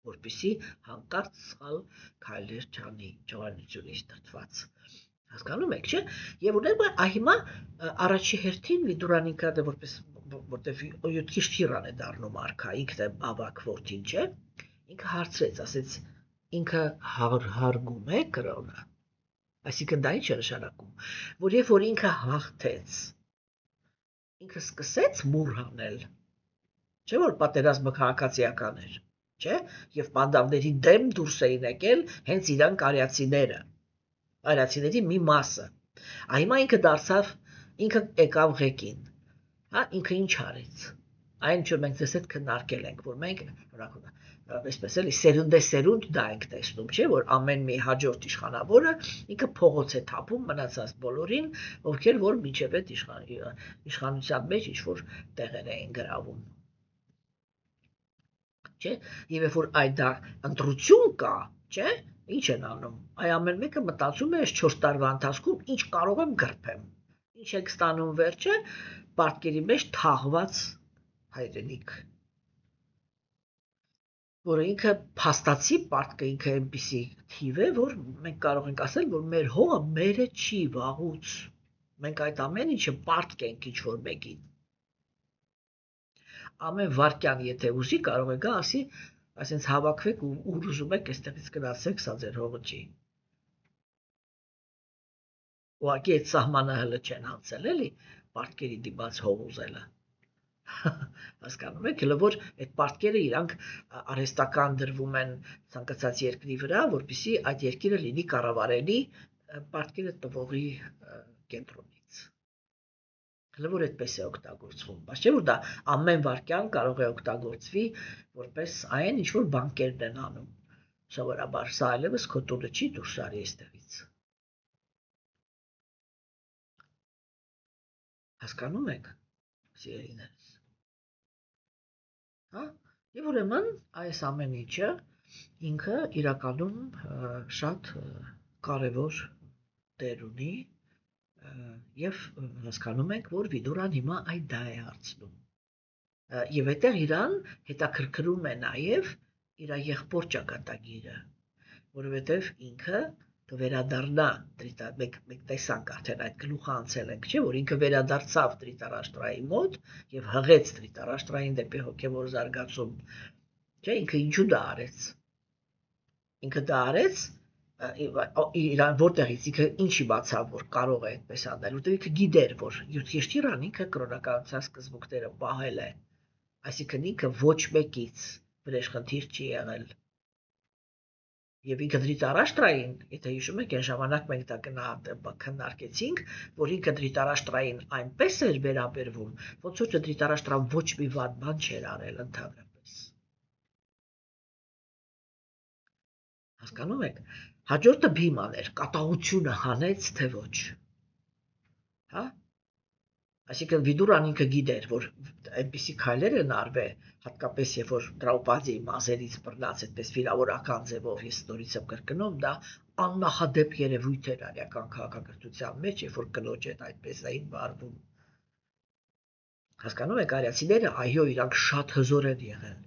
որպեսզի հանկարծ սխալ քայլեր չանի ջղայնությունից դրդված։ Հասկանում եք, չէ՞։ Եվ ուրեմն հիմա առաջի հերթին Վիդուրան ինքը որպես որտեվ Յուդհիշթիրան է դառնում արքա, ինքն է ավակ որդին, չէ՞։ Ինքը հարցրեց, ասեց, ինքը հարգում է կրոնը։ Այսինքն դա ինչ է նշանակում, որ երբ որ ինքը հաղթեց, ինքը սկսեց մուր հանել, չէ՞ որ պատերազմը քաղաքացիական էր, չէ՞, եւ պանդավների դեմ դուրս էին եկել հենց իրան կարիացիները։ Արացիների մի մասը։ Հիմա ինքը դարձավ, ինքը եկավ ղեկին։ Ինքը ինչ արեց։ Այն ինչ որ մենք դες հետ քննարկել ենք, որ մենք այսպես էլի սերունդ դա ենք տեսնում, չէ, որ ամեն մի հաջորդ իշխանավորը ինքը փողոց է թափում մնացած բոլորին, ովքեր որ միջև այդ իշխանության մեջ ինչ-որ տեղեր էին գրավում։ Չէ, եւ երբ որ այդ դա ընտրություն կա, չէ, ինչ են անում։ Այ ամեն մեկը մտածում է այս 4 տարվա ընթացքում ինչ կարող եմ գրփեմ։ Ինչ եք ստանում վերջը, պարտքերի մեջ թաղված հայրենիք, որը ինքը փաստացի պարտքը ինքը այնպիսի թիվ է, որ մենք կարող ենք ասել, որ մեր հողը մերը չի վաղուց։ Մենք այդ ամեն ինչը պարտք ենք ինչ-որ մեկին։ Ամեն վարքյան, եթե ուզի, կարող է գա, ասի, այսինքն հավաքվեք ու ուր ուզում եք այստեղից գնացեք, սա ձեր հողը չի։ Ուղղակի այդ սահմանը հələ չեն հանցել, էլի, պարտքերի դիմաց հող ուզելը։ Հասկանում եք, հələ որ այդ պարտքերը իրանք արհեստական դրվում են ցանկացած երկրի վրա, որպեսզի այդ երկիրը լինի կառավարելի պարտքերը տվողի կենտրոնից։ Հələ որ այդպես է օգտագործվում, բայց չէ որ դա ամեն վարքյան կարող է օգտագործվի որպես այն ինչ որ բանկերն են անում։ Սովորաբար սա այլևս քո տունը չի, դուրս արի այստեղից։ Հասկանում եք, սիրելիներս։ Հա, եւ ուրեմն այս ամեն ինչը ինքը իրականում շատ կարևոր դեր ունի եւ հասկանում եք, որ Վիդուրան հիմա այդ դա է հարցնում։ Եվ այդտեղ իրան հետաքրքրում է նաեւ իր եղբոր ճակատագիրը, որովհետեւ ինքը կվերադառնա մենք տեսանք արդեն այդ գլուխը անցել ենք, չէ, որ ինքը վերադարձավ Տրիտարաշտրայի մոտ եւ հղեց Տրիտարաշտրային դեպի հոգեվոր զարգացում, չէ, ինքը ինչու դա արեց։ Ինքը դա արեց իրան որտեղից ինքը ինչ իմացավ, որ կարող է այդպես անել, որտեղ ինքը գիտեր, որ Յուտիշթիրան ինքը կրոնականության սկզբունքները պահել է, այսինքն ինքը ոչ մեկից վրեժխնդիր չի եղել։ Եվ ինքը Տրիտարաշտրային, եթե հիշում եք, այն ժամանակ մենք դա քննարկեցինք, որ ինքը Տրիտարաշտրային այնպես էր վերաբերվում, ոնց որ Տրիտարաշտրան ոչ մի վատ բան չէր արել ընդհանրապես։ Հասկանում եք, հաջորդը Բիման էր, կատաղությունը հանեց, թե ոչ։ Հա? Այսինքն Վիդուրան ինքը գիտեր, որ այնպիսի քայլեր են արվել, հատկապես երբ որ Դրաուպադիի մազերից բռնած այդպես վիրավորական ձևով, ես նորից եմ կրկնում, դա աննախադեպ երևույթ էր արիական քաղաքակրթության մեջ, երբ որ կնոջ հետ այդպես էին վարվում։ Հասկանում եք, արիացիները, այո, իրանք շատ հզոր են եղել,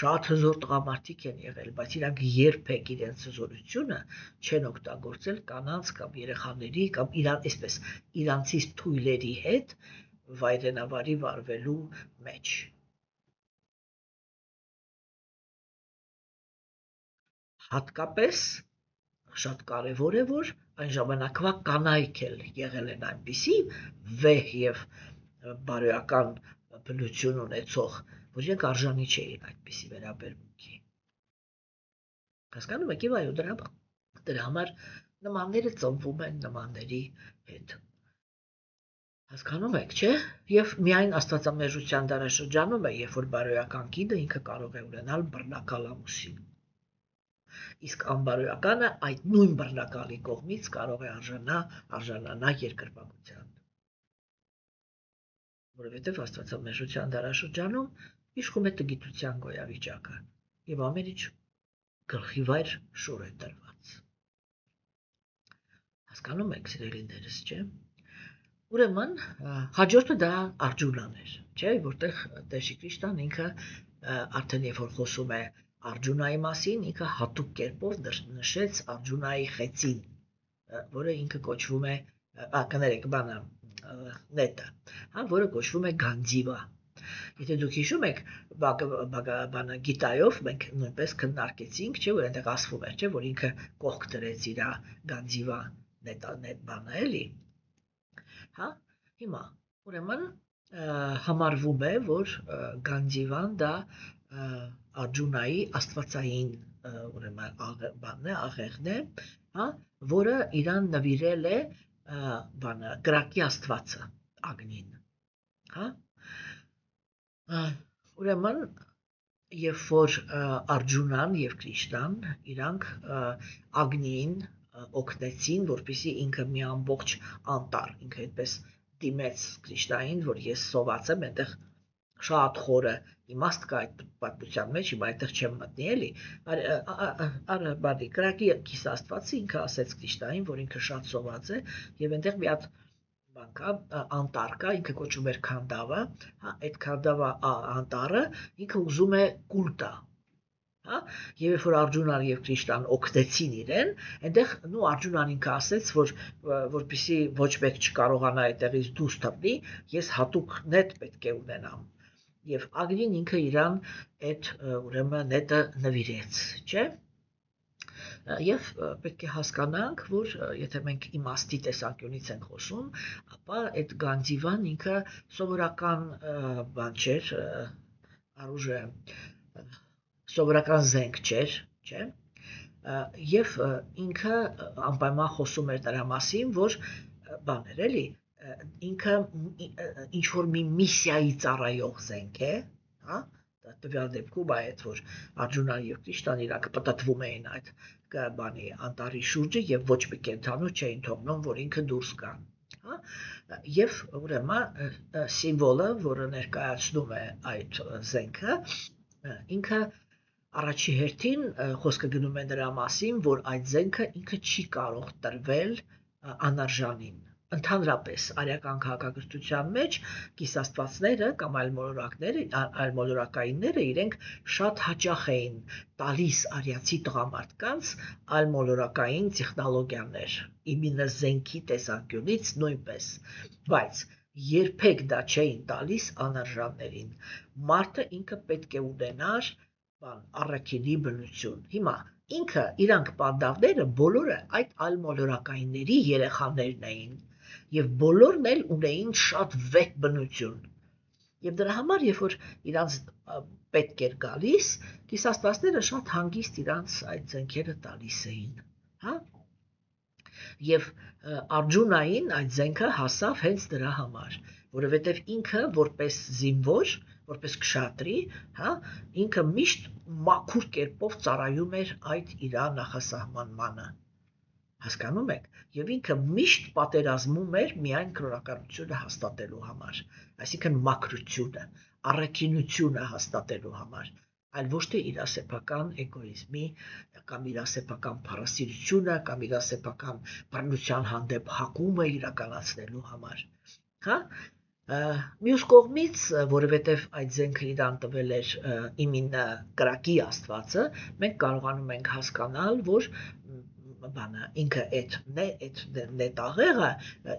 շատ հզոր տղամարդիկ են եղել, բայց իրանք երբեք իրենց հզորությունը չեն օգտագործել կանանց կամ երեխաների կամ այսպես իրանցից թույլերի հետ վայրենավարի վարվելու մեջ։ Հատկապես շատ կարևոր է, որ այն ժամանակվա կանայք էլ եղել են այնպիսի վեհ եւ բարոյական բնություն ունեցող, որ իրենք արժանի չէին այդպիսի վերաբերմունքի։ Հասկանում եք, եւ այո, դրա համար նմանները ծնվում են նմանների հետ։ Հասկանում եք, չէ՞։ Եվ միայն աստվածամերժության դարաշրջանում է, երբ որ բարոյական կինը ինքը կարող է ունենալ բռնակալ ամուսին։ Իսկ անբարոյականը այդ նույն բռնակալի կողմից կարող է արժանանա երկրպագության։ Որովհետև աստվածամերժության դարաշրջանում իշխում է տգիտության գոյավիճակը եւ ամեն ինչ գլխի վայր շուռ է տրված։ Հասկանում եք, սիրելիներս, չէ՞։ Ուրեմն հաջորդը դա Արգջունան էր, չէ՞, որտեղ Տեր Շրի Կրիշնան ինքը արդեն երբ որ խոսում է Արգջունայի մասին, ինքը հատուկ կերպով նշեց Արգջունայի խեցին, որը ինքը կոչվում է, կներեք, բանը նետը, հա, որը կոչվում է Գանդիվա։ Եթե դուք հիշում եք, բանը Գիտայով մենք նույնպես քննարկեցինք, չէ, որ այնտեղ ասվում էր, չէ, որ ինքը կողք դրեց իր Գանդիվա նետ բանը, էլի։ Հա, հիմա, ուրեմն համարվում է, որ Գանդիվան դա Արգջունայի աստվածային ուրեմն բանն է, աղեղն է, հա, որը իրան նվիրել է բանը կրակի աստվածը Ագնին, հա։ Ուրեմն երբ որ Արգյունան եւ Կրիշնան իրանք Ագնիին օգնեցին, որպեսզի ինքը մի ամբողջ անտառ, ինքը այդպես դիմեց Կրիշնային, որ ես սոված եմ, այնտեղ շատ խորը իմաստ կա այդ պատմության մեջ, հիմա այդտեղ չեմ մտնի էլի, բարի կրակի կիսաստվածը ինքը ասեց Կրիշնային, որ ինքը շատ սոված է եւ այնտեղ մի հատ բան կա, անտառ կա, ինքը կոչվում էր Քանդավա, հա, այդ Քանդավա անտառը ինքը ուզում է կուլ տա, հա, եւ երբ որ Արգյունան եւ Կրիշնան օգնեցին իրեն, այնտեղ նու Արգյունան ինքը ասեց, որ որպեսզի ոչ մեկ չկարողանա այդտեղից դուրս թռնի, ես հատուկ նետ պետք է ունենամ։ Եվ Ագնին ինքը իրան այդ ուրեմն նետը նվիրեց, չէ՞։ Եվ պետք է հասկանանք, որ եթե մենք իմաստի տեսանկյունից ենք խոսում, ապա այդ Գանդիվան ինքը սովորական բան չէր, առուժե սովորական զենք չէր, չէ՞։ Եվ ինքը անպայման խոսում էր նրա մասին, որ բաներ էլի ինքը ինչ-որ մի միսիայի ծառայող զենք է, հա, տվյալ դեպքում այդ, որ Արգյունան և Կրիշնան իրանք պտտվում էին այդ բանի անտառի շուրջը և ոչ մի կենդանու չէին թողնում, որ ինքը դուրս գա, հա, և ուրեմն սիմվոլը, որը ներկայացնում է այդ զենքը, ինքը առաջի հերթին խոսքը գնում է նրա մասին, որ այդ զենքը ինքը չի կարող տրվել անարժանին։ Ընդհանրապես արական քաղաքակրթության մեջ կիսաստվածները կամ այլմոլորակայինները իրենք շատ հաճախ էին տալիս արիացի տղամարդկանց այլմոլորակային տեխնոլոգիաներ, իմինը զենքի տեսանկյունից նույնպես, բայց երբեք դա չէին տալիս անարժաններին։ Մարդը ինքը պետք է ունենար առաքինի բնություն։ Հիմա ինքը իրանք պանդավները բոլորը այդ այլմոլորակայինների երեխաներն էին և բոլորն էլ ունեին շատ վեհ բնություն։ Եվ դրա համար, երբ որ իրանց պետք էր գալիս, կիսաստվածները շատ հանգիստ իրանց այդ զենքերը տալիս էին, հա։ Եվ Արգյունային այդ զենքը հասավ հենց դրա համար, որովհետև ինքը որպես զինվոր, որպես քշատրի, հա, ինքը միշտ մաքուր կերպով ծառայում էր այդ իր նախասահմանմանը։ Հասկանում եք, եւ ինքը միշտ պատերազմում էր միայն կրոնականությունը հաստատելու համար, այսինքն մաքրությունը, առաքինությունը հաստատելու համար, այլ ոչ թե իր սեփական էգոիզմի կամ իր սեփական փառասիրությունը կամ իր սեփական բռնության հանդեպ հակումը իրականացնելու համար, հա։ Մյուս կողմից, որովհետև այդ զենքը իրան տվել էր իմինը կրակի աստվածը, մենք կարողանում ենք հասկանալ, որ բանը ինքը այդ նետաղեղը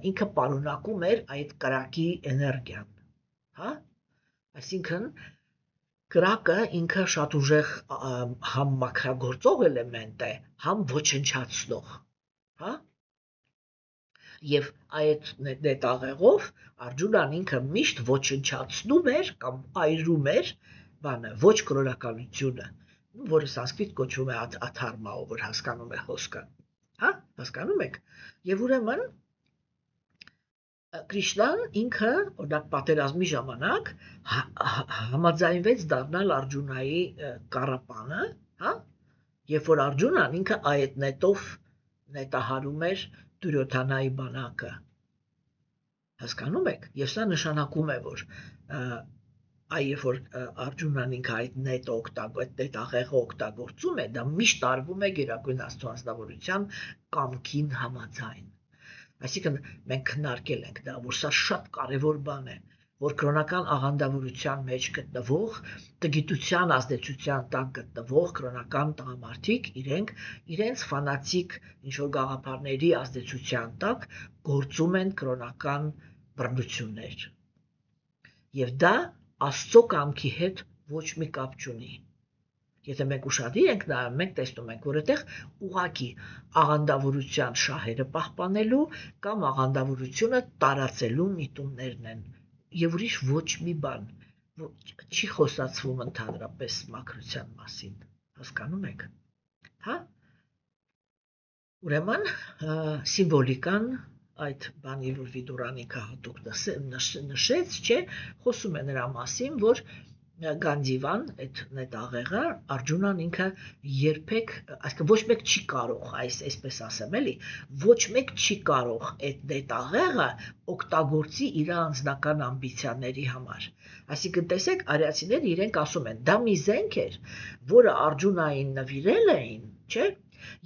ինքը պարունակում էր այդ կրակի էներգիան, հա, այսինքն կրակը ինքը շատ ուժեղ համ մաքրագործող էլեմենտ է, համ ոչնչացնող, հա, եւ այդ նետաղեղով Արգյունան ինքը միշտ ոչնչացնում էր կամ այրում էր բանը ոչ կրոնականությունը, որը սանսկրիտ կոչվում է ադհարմա, որ հասկանում է խոսքը, հա, հասկանում եք, եւ ուրեմն Կրիշնան ինքը օրինակ պատերազմի ժամանակ համաձայնվեց դառնալ Արգյունայի կառապանը, հա, երբ որ Արգյունան ինքը այդ նետով նետահարում էր Դուրյոդանայի բանակը, հասկանում եք, եւ սա նշանակում է, որ երբ որ Արգյունան ինքը այդ նետաղեղը օգտագործում է, դա միշտ արվում է Գերագույն Աստծո անձնավորության կամքին համաձայն։ Այսինքն մենք քննարկել ենք դա, որ սա շատ կարևոր բան է, որ կրոնական աղանդավորության մեջ գտնվող, տգիտության ազդեցության տակ գտնվող կրոնական տղամարդիկ իրենց ֆանատիկ ինչ-որ գաղափարների ազդեցության տակ գործում են կրոնական բռնություններ։ Եվ դա Աստծո կամքի հետ ոչ մի կապ չունի։ Եթե մենք ուշադիր ենք նայում, մենք տեսնում ենք, որ այդտեղ ուղղակի աղանդավորության շահերը պահպանելու կամ աղանդավորությունը տարածելու միտումներն են, եւ ուրիշ ոչ մի բան չի խոսացվում ընդհանրապես մաքրության մասին, հասկանում եք, հա։ Ուրեմն սիմվոլիկան այդ բանի, որ Վիդուրան ինքը հատուկ նշեց, չէ, խոսում է նրա մասին, որ Գանդիվան, այդ նետաղեղը, Արգյունան ինքը երբեք, այսինքն ոչ մեկ չի կարող, այսպես ասեմ, էլի, ոչ մեկ չի կարող այդ նետաղեղը օգտագործի իր անձնական ամբիցիաների համար։ Այսինքն տեսեք, արիացիները իրենք ասում են, դա մի զենք էր, որը Արգյունային նվիրել էին, չէ՞,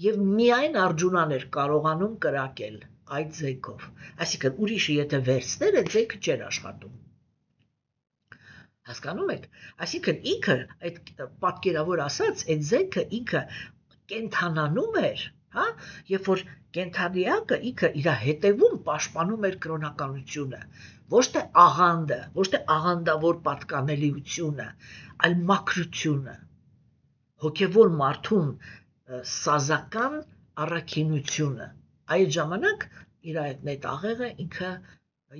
եւ միայն Արգյունան էր կարողանում կրակել այդ զենքով։ Այսինքն ուրիշը եթե վերցներ, այդ զենքը չէր աշխատում։ Հասկանում եք, այսինքն ինքը այդ պատկերավոր ասած այդ զենքը ինքը կենթանանում էր, հա, երբ որ կենթանիակը ինքը իր հետևում պաշտպանում էր կրոնականությունը, ոչ թե աղանդը, ոչ թե աղանդավոր պատկանելիությունը, այլ մաքրությունը, հոգևոր մարդուն սազական առաքինությունը։ Այդ ժամանակ իր այդ նետաղեղը ինքը,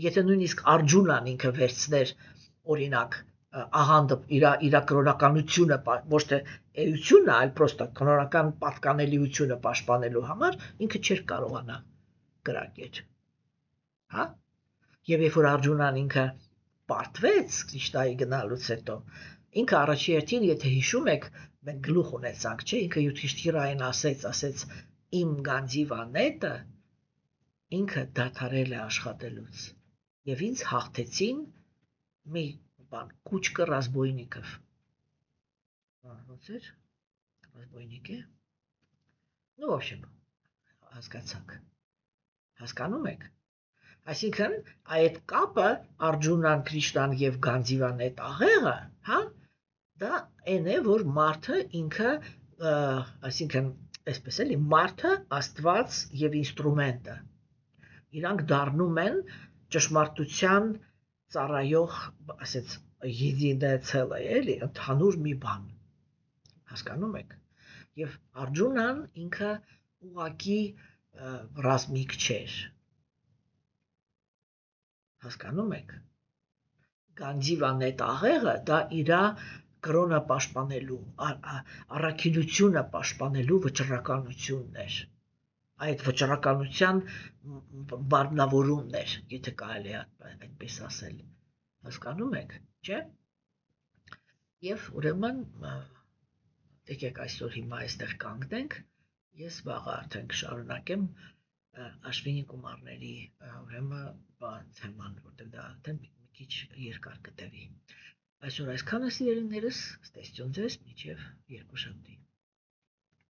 եթե նույնիսկ Արգյունան ինքը վերցներ, օրինակ աղանդը իր կրոնականությունը ոչ թե էությունը, այլ պրոստը կրոնական պատկանելիությունը պաշտպանելու համար ինքը չէր կարողանա կրակել, հա, եւ երբ որ Արգյունան ինքը պարտվեց Կրիշնայի գնալուց հետո, ինքը առաջի հերթին, եթե հիշում եք, մենք գլուխ ունեցանք, չէ, ինքը Յուդհիշթիրային ասեց իմ Գանդիվանետը ինքը դադարել է աշխատելուց եւ ինձ հաղթեցին մի բան կուչկը Ռազբոյնիկով։ Ոնց էր Ռազբոյնիկը։ Ну, в общем, հասկացաք։ Հասկանում եք։ Այսինքն այդ կապը Արգյունան, Կրիշնան եւ Գանդիվան այդ աղեղը, հա, դա այն է, որ մարդը ինքը, այսինքն, այսպես էլի, մարդը Աստված եւ ինստրումենտը։ Իրանք դառնում են ճշմարտության ծառայող, ասեց единое целое, էլի, ընդհանուր մի բան։ Հասկանում եք։ Եվ Արգյունան ինքը ուղղակի ռազմիկ չէր։ Հասկանում եք։ Գանդիվան այդ աղեղը դա իր կրոնը պաշտպանելու, առաքինությունը պաշտպանելու վճռականությունն էր։ Այդ վճռականության բառնավորումն էր, եթե կարելի է այդպես ասել։ Հասկանում եք, չէ՞։ Եվ ուրեմն եկեք այսօր հիմա այստեղ կանգնենք, ես վաղը արդեն կշարունակեմ Աշվինի գումարների ուրեմն թեման, որտեղ դա արդեն մի քիչ երկար կտևի։ Այսօր այսքանը սիրելիներս, ստեսություն ձեզ, մինչև երկուշաբթի։